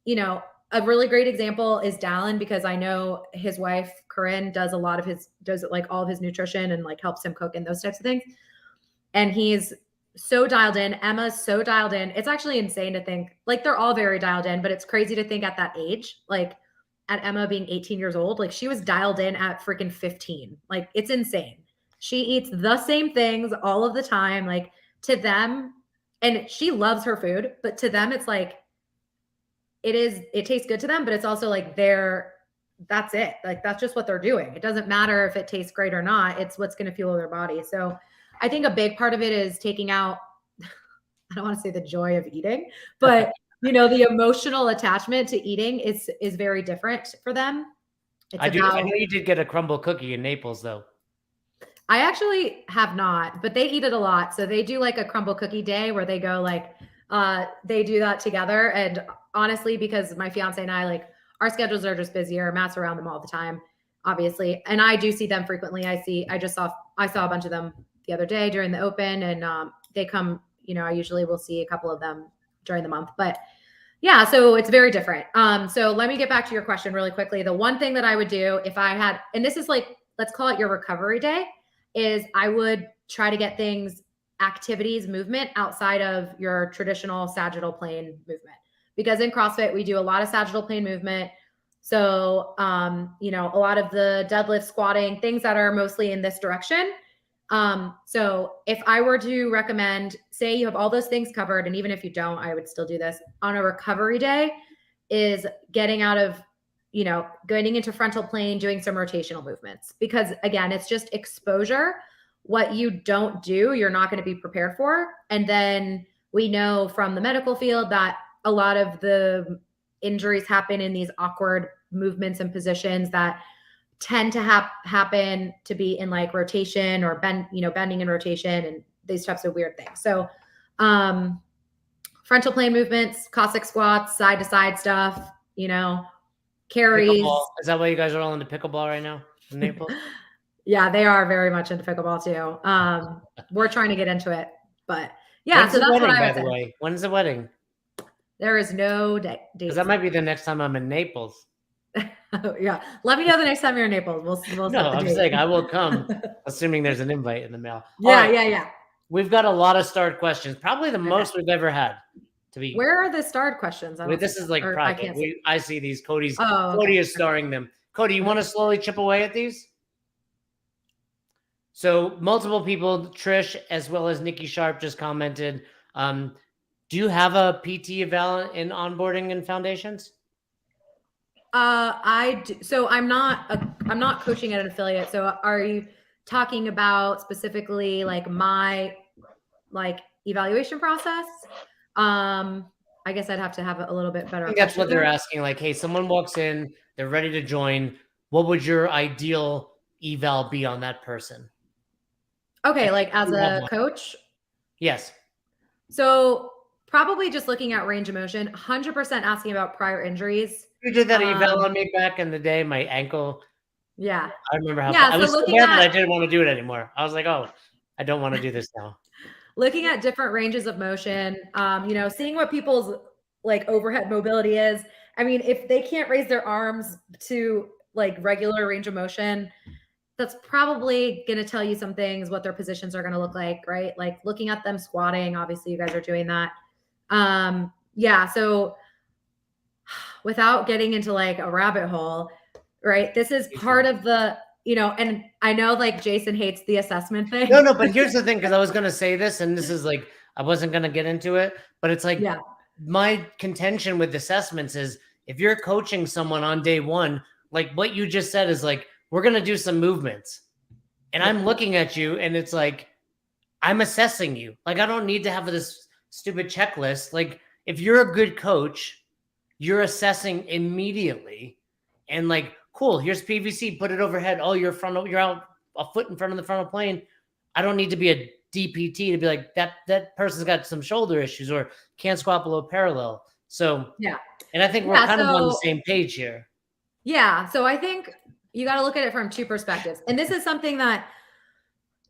a really great example is Dallin, because I know his wife, Corinne, does all of his nutrition and like helps him cook and those types of things. And he's so dialed in. Emma's so dialed in. It's actually insane to think like they're all very dialed in, but it's crazy to think at that age, like at Emma being 18 years old, like she was dialed in at freaking 15. Like it's insane. She eats the same things all of the time, like to them. And she loves her food, but to them, it's like, it tastes good to them, but it's also like that's it. Like, that's just what they're doing. It doesn't matter if it tastes great or not. It's what's going to fuel their body. So I think a big part of it is taking out, I don't want to say the joy of eating, but the emotional attachment to eating is very different for them. I know you did get a crumble cookie in Naples though. I actually have not, but they eat it a lot. So they do like a crumble cookie day where they go like, they do that together. And honestly, because my fiance and I, like, our schedules are just busier. Matt's around them all the time, obviously. And I do see them frequently. I saw a bunch of them the other day during the open, and they come, I usually will see a couple of them during the month, but yeah, so it's very different. So let me get back to your question really quickly. The one thing that I would do if I had, and this is like, let's call it your recovery day, is I would try to get activities, movement outside of your traditional sagittal plane movement. Because in CrossFit, we do a lot of sagittal plane movement. So, a lot of the deadlift, squatting, things that are mostly in this direction. So if I were to recommend, say you have all those things covered, and even if you don't, I would still do this on a recovery day, is getting out of, getting into frontal plane, doing some rotational movements, because again, it's just exposure. What you don't do, you're not going to be prepared for. And then we know from the medical field that a lot of the injuries happen in these awkward movements and positions that tend to happen to be in like rotation or bending in rotation and these types of weird things. So frontal plane movements, Cossack squats, side to side stuff, carries. Pickleball. Is that why you guys are all into pickleball right now in Naples? Yeah, they are very much into pickleball too. We're trying to get into it, but yeah. When's so that's wedding, what I by the way. When's the wedding? There is no date. Because that might be the next time I'm in Naples. Yeah, let me know the next time you're in Naples. We'll no, I'm saying I will come, assuming there's an invite in the mail. Yeah. We've got a lot of start questions, probably the most we've ever had. to be. Where are the starred questions? I Wait, don't this see is them. like Or I private. can't see. I see these. Cody Okay. is starring them. Cody, you want to slowly chip away at these? So multiple people, Trish as well as Nikki Sharp just commented. Do you have a PT eval in onboarding and foundations? I do. So I'm not coaching at an affiliate. So are you talking about specifically like my evaluation process? I guess I'd have to have a little bit better. I think that's what they're asking. Like, hey, someone walks in, they're ready to join. What would your ideal eval be on that person? Okay, like as a coach? Yes. So probably just looking at range of motion, 100% asking about prior injuries. You did that eval on me back in the day, my ankle. Yeah. I remember how I was so bad that I didn't want to do it anymore. I was like, oh, I don't want to do this now. Looking at different ranges of motion, seeing what people's like overhead mobility is. I mean, if they can't raise their arms to like regular range of motion, that's probably going to tell you some things, what their positions are going to look like, right? Like looking at them squatting, obviously you guys are doing that. So without getting into like a rabbit hole, right? This is part of the, and I know like Jason hates the assessment thing. No, but here's the thing, because I was going to say this, and this is like, I wasn't going to get into it, but it's like, my contention with assessments is if you're coaching someone on day one, like what you just said is like, we're going to do some movements. And I'm looking at you and it's like, I'm assessing you. Like, I don't need to have this stupid checklist. Like, if you're a good coach, you're assessing immediately. And like, cool, here's PVC, put it overhead. Oh, you're out a foot in front of the frontal plane. I don't need to be a DPT to be like, that person's got some shoulder issues or can't squat below parallel. So, and I think we're kind of on the same page here. Yeah. So I think you got to look at it from two perspectives. And this is something that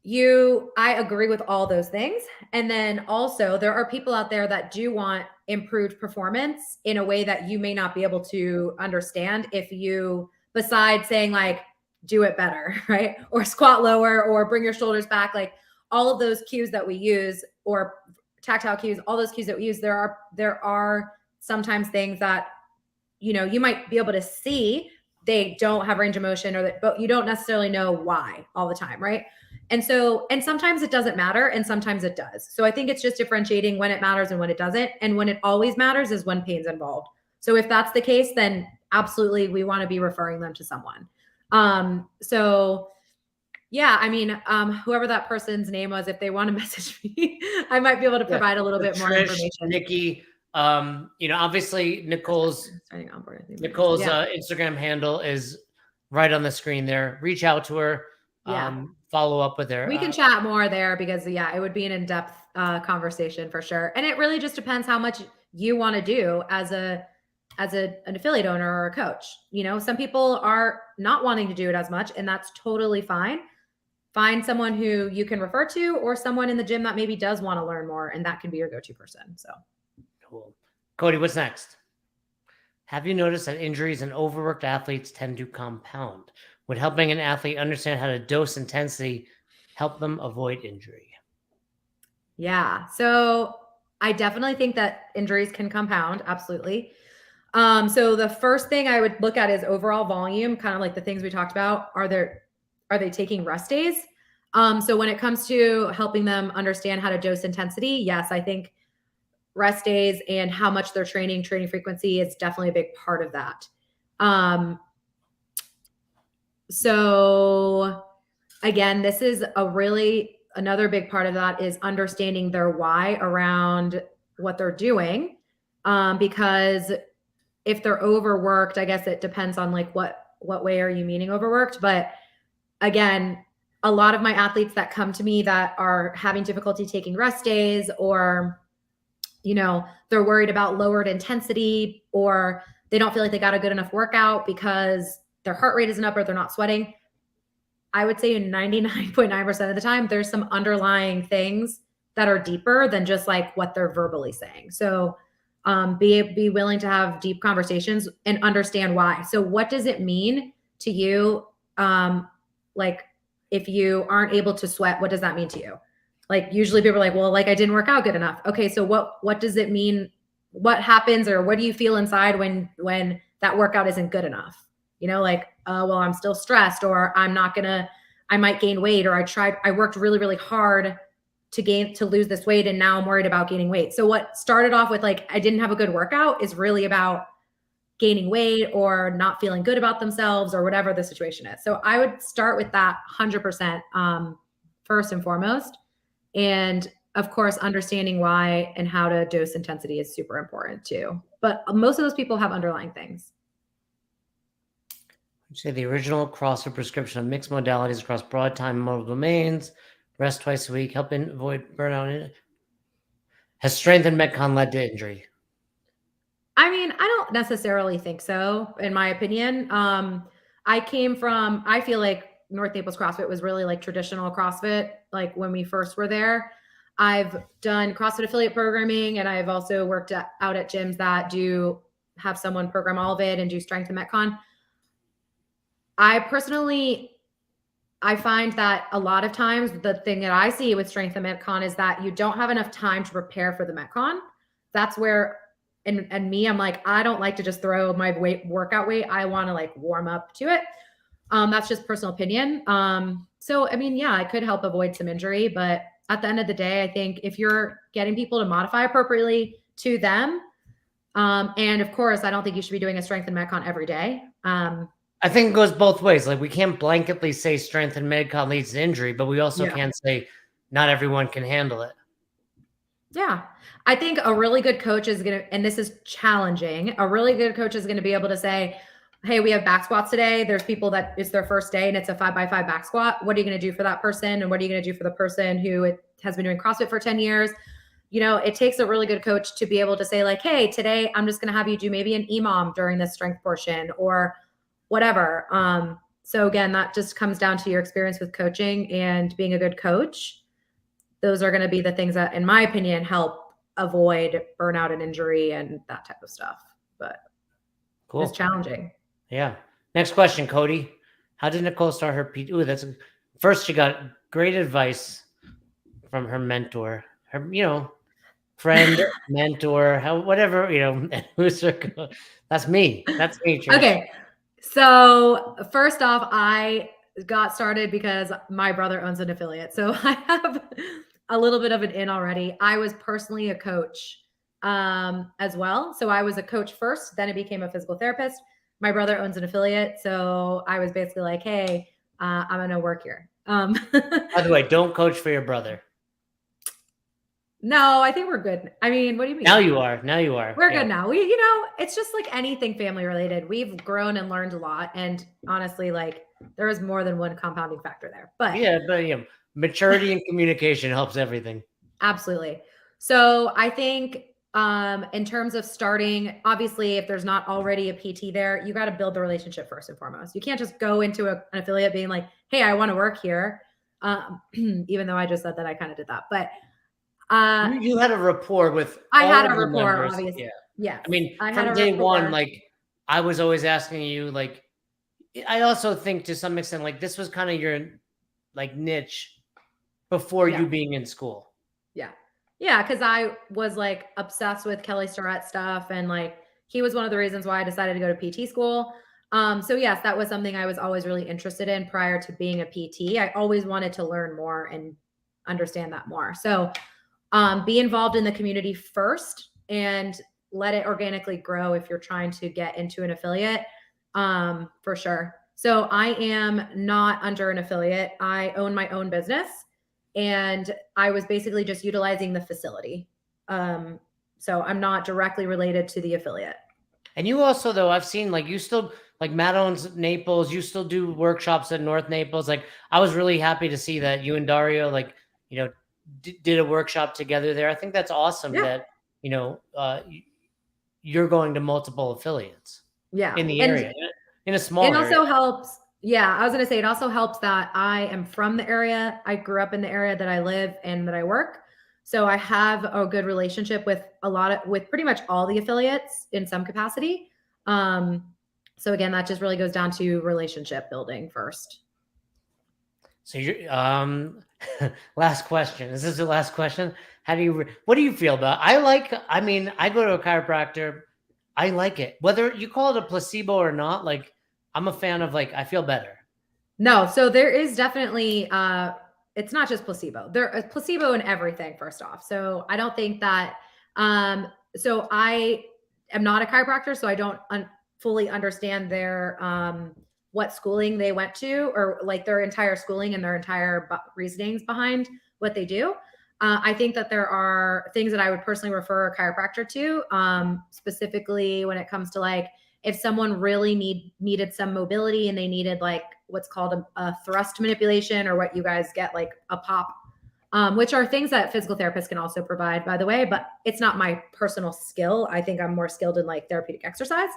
I agree with all those things. And then also there are people out there that do want improved performance in a way that you may not be able to understand if you, besides saying like, do it better, right? Or squat lower or bring your shoulders back. Like all of those cues that we use, or tactile cues, all those cues that we use, there are sometimes things that, you might be able to see they don't have range of motion but you don't necessarily know why all the time. Right. And sometimes it doesn't matter and sometimes it does. So I think it's just differentiating when it matters and when it doesn't. And when it always matters is when pain's involved. So if that's the case, then absolutely we want to be referring them to someone. Whoever that person's name was, if they want to message me, I might be able to provide a little bit more information. Nikki, obviously Nicole's Instagram handle is right on the screen there. Reach out to her. Follow up with her. We can chat more there because it would be an in-depth conversation for sure. And it really just depends how much you want to do as an affiliate owner or a coach. Some people are not wanting to do it as much, and that's totally fine. Find someone who you can refer to or someone in the gym that maybe does want to learn more, and that can be your go-to person. So cool. Cody, what's next? Have you noticed that injuries in overworked athletes tend to compound? Would helping an athlete understand how to dose intensity help them avoid injury? Yeah. So I definitely think that injuries can compound. Absolutely. So the first thing I would look at is overall volume, kind of like the things we talked about. Are they taking rest days? So when it comes to helping them understand how to dose intensity, yes, I think rest days and how much they're training frequency is definitely a big part of that. So again, this is another big part of that is understanding their why around what they're doing. Because if they're overworked, I guess it depends on like what way are you meaning overworked? But again, a lot of my athletes that come to me that are having difficulty taking rest days, or, they're worried about lowered intensity, or they don't feel like they got a good enough workout because their heart rate isn't up or they're not sweating. I would say 99.9% of the time, there's some underlying things that are deeper than just like what they're verbally saying. So be willing to have deep conversations and understand why. So what does it mean to you? Like if you aren't able to sweat, what does that mean to you? Like usually people are like, well, like I didn't work out good enough. Okay. So what does it mean what happens or what do you feel inside when that workout isn't good enough? You know, like, well, I'm still stressed, or I might gain weight, or I worked really, really hard to lose this weight, and now I'm worried about gaining weight. So what started off with like, I didn't have a good workout is really about gaining weight or not feeling good about themselves or whatever the situation is. So I would start with that 100% first and foremost. And of course, understanding why and how to dose intensity is super important too. But most of those people have underlying things. Say the original CrossFit prescription of mixed modalities across broad time and modal domains, rest twice a week, helping avoid burnout. Has strength and Metcon led to injury? I mean, I don't necessarily think so, in my opinion. I feel like North Naples CrossFit was really like traditional CrossFit, like when we first were there. I've done CrossFit affiliate programming, and I've also worked out at gyms that do have someone program all of it and do strength and Metcon. I find that a lot of times the thing that I see with strength and Metcon is that you don't have enough time to prepare for the Metcon. That's where, and me, I'm like, I don't like to just throw my workout weight. I want to like warm up to it. That's just personal opinion. So, I mean, yeah, I could help avoid some injury, but at the end of the day, I think if you're getting people to modify appropriately to them, and of course, I don't think you should be doing a strength and Metcon every day. I think it goes both ways. Like, we can't blanketly say strength and Metcon leads to injury, but we also can't say not everyone can handle it. Yeah. I think a really good coach is going to, and this is challenging, a really good coach is going to be able to say, hey, we have back squats today. There's people that it's their first day and it's a 5x5 back squat. What are you going to do for that person? And what are you going to do for the person who has been doing CrossFit for 10 years? You know, it takes a really good coach to be able to say like, hey, today I'm just going to have you do maybe an EMOM during this strength portion or whatever. So again, that just comes down to your experience with coaching and being a good coach. Those are going to be the things that, in my opinion, help avoid burnout and injury and that type of stuff. But cool. It's challenging. Yeah. Next question, Cody. How did Nicole start her PT? Ooh, first she got great advice from her mentor, her, friend, mentor, whatever, who's her, that's me. That's me. Trish. Okay. So first off, I got started because my brother owns an affiliate. So I have a little bit of an in already. I was personally a coach as well. So I was a coach first, then I became a physical therapist. My brother owns an affiliate. So I was basically like, hey, I'm going to work here. By the way, don't coach for your brother. No, I think we're good. I mean, what do you mean? Now you are. We're good now. It's just like anything family related. We've grown and learned a lot. And honestly, like there is more than one compounding factor there. But maturity and communication helps everything. Absolutely. So I think in terms of starting, obviously, if there's not already a PT there, you got to build the relationship first and foremost. You can't just go into an affiliate being like, hey, I want to work here. Even though I just said that I kind of did that. But you had a rapport with I all had of a the rapport, members. obviously. Yeah. I mean, from day one, like I was always asking you, like, I also think to some extent, like this was kind of your like niche before you being in school. Yeah. Yeah. Cause I was like obsessed with Kelly Starrett stuff. And like, he was one of the reasons why I decided to go to PT school. So yes, that was something I was always really interested in prior to being a PT. I always wanted to learn more and understand that more. So be involved in the community first and let it organically grow if you're trying to get into an affiliate, for sure. So I am not under an affiliate. I own my own business and I was basically just utilizing the facility. So I'm not directly related to the affiliate. And you also, though, I've seen like you still, like Matt owns Naples, you still do workshops at North Naples. Like I was really happy to see that you and Dario, like, did a workshop together there. I think that's awesome that, you're going to multiple affiliates in the area, in a small area. It also helps. Yeah. I was going to say, it also helps that I am from the area. I grew up in the area that I live and that I work. So I have a good relationship with with pretty much all the affiliates in some capacity. So again, that just really goes down to relationship building first. So you're last question. Is this the last question? What do you feel about? I mean, I go to a chiropractor. I like it. Whether you call it a placebo or not, like I'm a fan of like I feel better. No, so there is definitely it's not just placebo. There is placebo in everything, first off. So I don't think that so I am not a chiropractor, so I don't fully understand their what schooling they went to, or like their entire schooling and their entire reasonings behind what they do. I think that there are things that I would personally refer a chiropractor to, specifically when it comes to like if someone really needed some mobility and they needed like what's called a thrust manipulation, or what you guys get like a pop, which are things that physical therapists can also provide, by the way, but it's not my personal skill. I think I'm more skilled in like therapeutic exercise.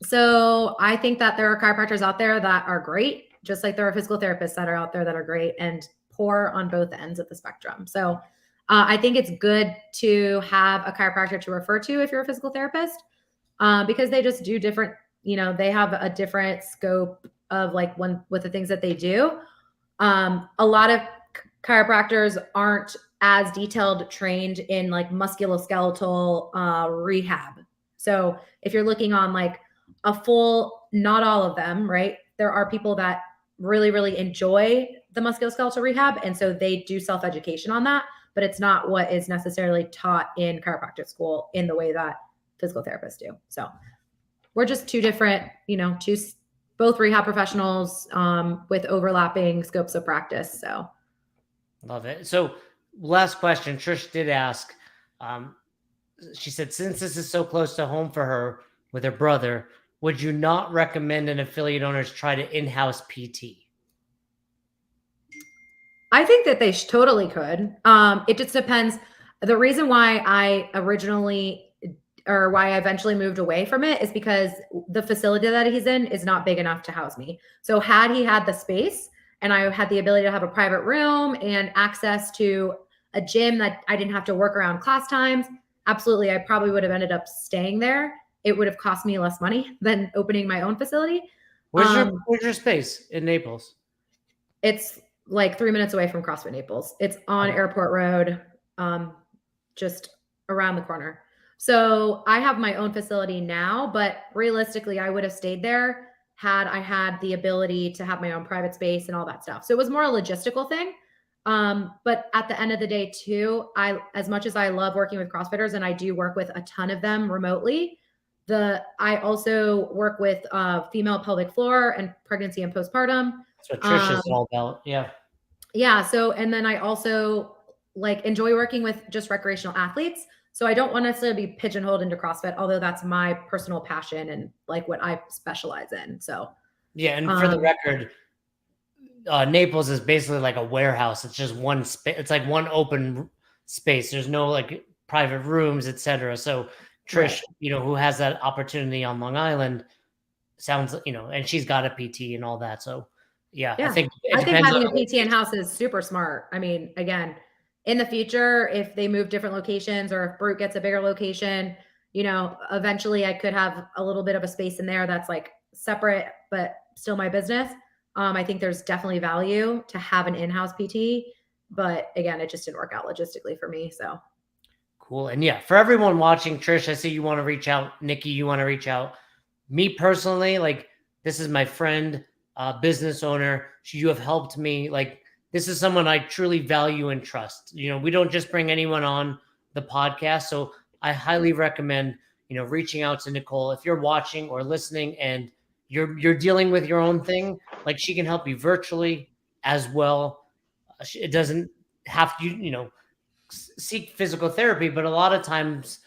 So I think that there are chiropractors out there that are great, just like there are physical therapists that are out there that are great and poor on both ends of the spectrum. So I think it's good to have a chiropractor to refer to if you're a physical therapist, because they just do different, they have a different scope of like with the things that they do. A lot of chiropractors aren't as detailed trained in like musculoskeletal rehab. So if you're looking on like a full, not all of them, right? There are people that really, really enjoy the musculoskeletal rehab. And so they do self-education on that, but it's not what is necessarily taught in chiropractic school in the way that physical therapists do. So we're just two different, both rehab professionals with overlapping scopes of practice. So love it. So last question, Trish did ask, she said, since this is so close to home for her with her brother, would you not recommend an affiliate owners try to in-house PT? I think that they totally could. It just depends. The reason why I eventually moved away from it is because the facility that he's in is not big enough to house me. So had he had the space and I had the ability to have a private room and access to a gym that I didn't have to work around class times, absolutely, I probably would have ended up staying there. It would have cost me less money than opening my own facility. Where's your space in Naples? It's like 3 minutes away from CrossFit Naples. It's on Airport Road, just around the corner. So I have my own facility now, but realistically, I would have stayed there had I had the ability to have my own private space and all that stuff. So it was more a logistical thing. But at the end of the day too, as much as I love working with CrossFitters, and I do work with a ton of them remotely, I also work with female pelvic floor and pregnancy and postpartum. That's what Trish is all about. Yeah. Yeah. So, and then I also like enjoy working with just recreational athletes. So I don't want to necessarily be pigeonholed into CrossFit, although that's my personal passion and like what I specialize in. So yeah. And for the record, Naples is basically like a warehouse. It's just one space. It's like one open space. There's no like private rooms, etc. So Trish, right, who has that opportunity on Long Island, sounds, and she's got a PT and all that. So yeah. I think having a PT in house is super smart. I mean, again, in the future, if they move different locations or if Brute gets a bigger location, eventually I could have a little bit of a space in there that's like separate, but still my business. I think there's definitely value to have an in-house PT, but again, it just didn't work out logistically for me. So cool. And yeah, for everyone watching, Trish, I see you want to reach out. Nikki, you want to reach out. Me personally, like this is my friend, business owner. You have helped me. Like this is someone I truly value and trust. We don't just bring anyone on the podcast. So I highly recommend, reaching out to Nicole. If you're watching or listening and you're dealing with your own thing, like she can help you virtually as well. It doesn't have to, seek physical therapy, but a lot of times,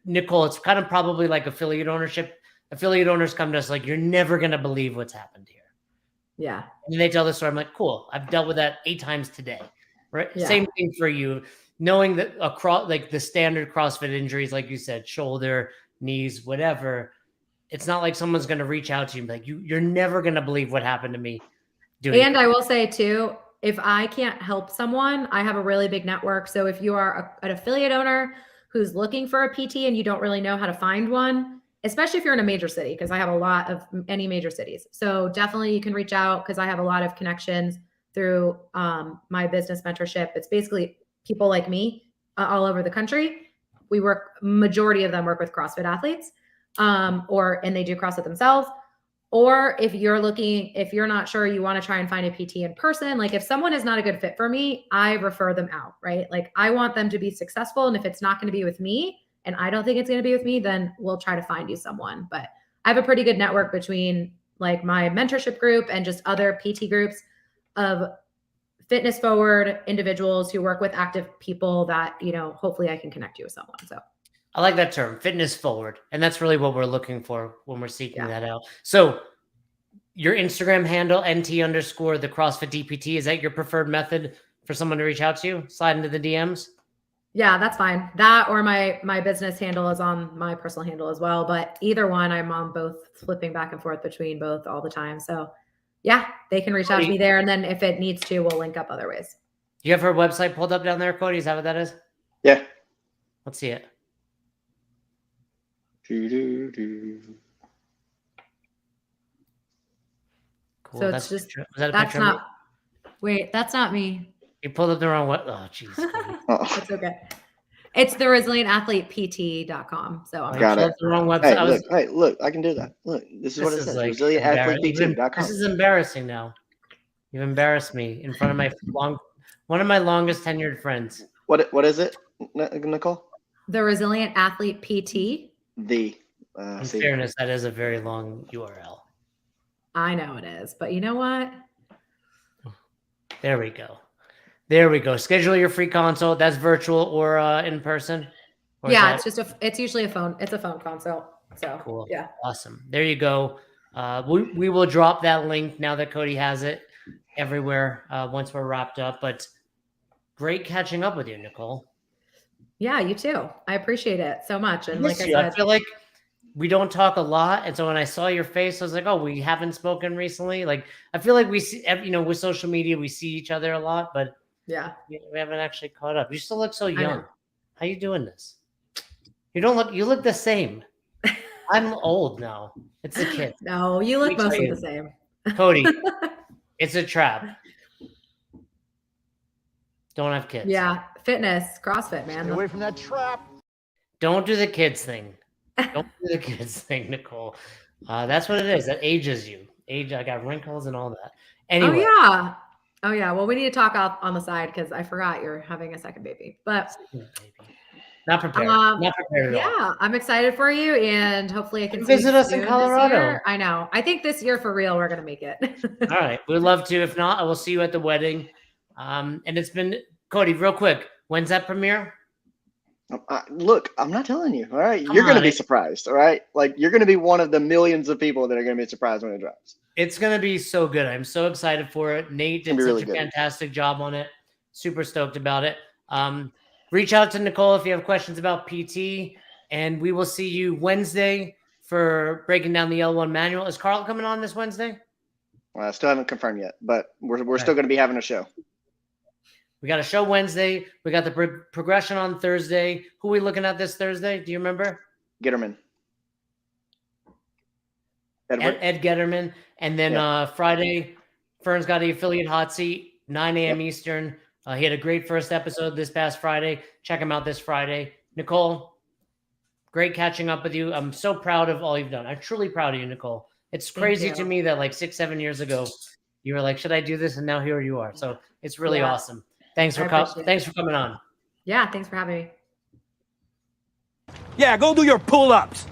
Nicole, it's kind of probably like affiliate ownership. Affiliate owners come to us like, you're never going to believe what's happened here. Yeah. And they tell the story. I'm like, cool. I've dealt with that 8 times today. Right. Yeah. Same thing for you. Knowing that across like the standard CrossFit injuries, like you said, shoulder, knees, whatever. It's not like someone's going to reach out to you and be like, you're never going to believe what happened to me. And I will say too, if I can't help someone, I have a really big network. So if you are an affiliate owner who's looking for a PT and you don't really know how to find one, especially if you're in a major city, because I have a lot of any major cities. So definitely you can reach out because I have a lot of connections through my business mentorship. It's basically people like me all over the country. We work, majority of them work with CrossFit athletes and they do CrossFit themselves. Or if you're not sure, you want to try and find a PT in person. Like if someone is not a good fit for me, I refer them out, right? Like I want them to be successful. And if it's not going to be with me and I don't think it's going to be with me, then we'll try to find you someone. But I have a pretty good network between like my mentorship group and just other PT groups of fitness forward individuals who work with active people that, hopefully I can connect you with someone. So I like that term, fitness forward. And that's really what we're looking for when we're seeking that out. So your Instagram handle, NT_ the CrossFit DPT, is that your preferred method for someone to reach out to you? Slide into the DMs? Yeah, that's fine. That or my business handle is on my personal handle as well. But either one, I'm on both, flipping back and forth between both all the time. So yeah, they can reach out to me there. And then if it needs to, we'll link up other ways. Do you have her website pulled up down there, Cody? Is that what that is? Yeah. Let's see it. Cool. So that's it's just, was that a that's picture of me? not, wait, that's not me. You pulled up the wrong one. Oh, jeez. It's okay. It's the resilientathletept.com. So I'm Got it. The wrong website. Hey, look, I can do that. Look, this is what it says. Like ResilientAthletePT.com. This is embarrassing now. You've embarrassed me in front of one of my longest tenured friends. What is it, Nicole? The Resilient Athlete PT. In fairness, that is a very long URL. I know it is, but you know what? There we go. There we go. Schedule your free consult. That's virtual or in person. Or yeah, it's usually a phone. It's a phone consult. So cool. Yeah. Awesome. There you go. We will drop that link now that Cody has it everywhere once we're wrapped up. But great catching up with you, Nicole. Yeah, you too. I appreciate it so much. And like I said, I feel like we don't talk a lot. And so when I saw your face, I was like, oh, we haven't spoken recently. Like, I feel like we see, with social media, we see each other a lot, but yeah, we haven't actually caught up. You still look so young. How you doing this? You look the same. I'm old now. It's a kid. No, you look mostly the same. Cody, it's a trap. Don't have kids. Yeah. Fitness, CrossFit, man. Stay away from that trap. Don't do the kids thing. Don't do the kids thing, Nicole. That's what it is. That ages you. I got wrinkles and all that. Anyway. Oh yeah. Well, we need to talk on the side because I forgot you're having a second baby. But not prepared. Not prepared at all. Yeah, I'm excited for you, and hopefully I can visit us in Colorado. I know. I think this year for real, we're gonna make it. All right, we'd love to. If not, I will see you at the wedding. And it's been Cody. Real quick, when's that premiere? Look, I'm not telling you. All right, you're going to be surprised. All right, like you're going to be one of the millions of people that are going to be surprised when it drops. It's going to be so good. I'm so excited for it. Nate did such a fantastic job on it. Super stoked about it. Reach out to Nicole if you have questions about PT, and we will see you Wednesday for breaking down the L1 manual. Is Carl coming on this Wednesday? Well, I still haven't confirmed yet, but we're still going to be having a show. We got a show Wednesday. We got the progression on Thursday. Who are we looking at this Thursday? Do you remember? Getterman. Ed Getterman. And then Friday, Fern's got the affiliate hot seat, 9 a.m. Eastern. He had a great first episode this past Friday. Check him out this Friday. Nicole, great catching up with you. I'm so proud of all you've done. I'm truly proud of you, Nicole. It's crazy to me that like 6-7 years ago, you were like, should I do this? And now here you are. So it's really awesome. Thanks for coming on. Yeah, thanks for having me. Yeah, go do your pull-ups.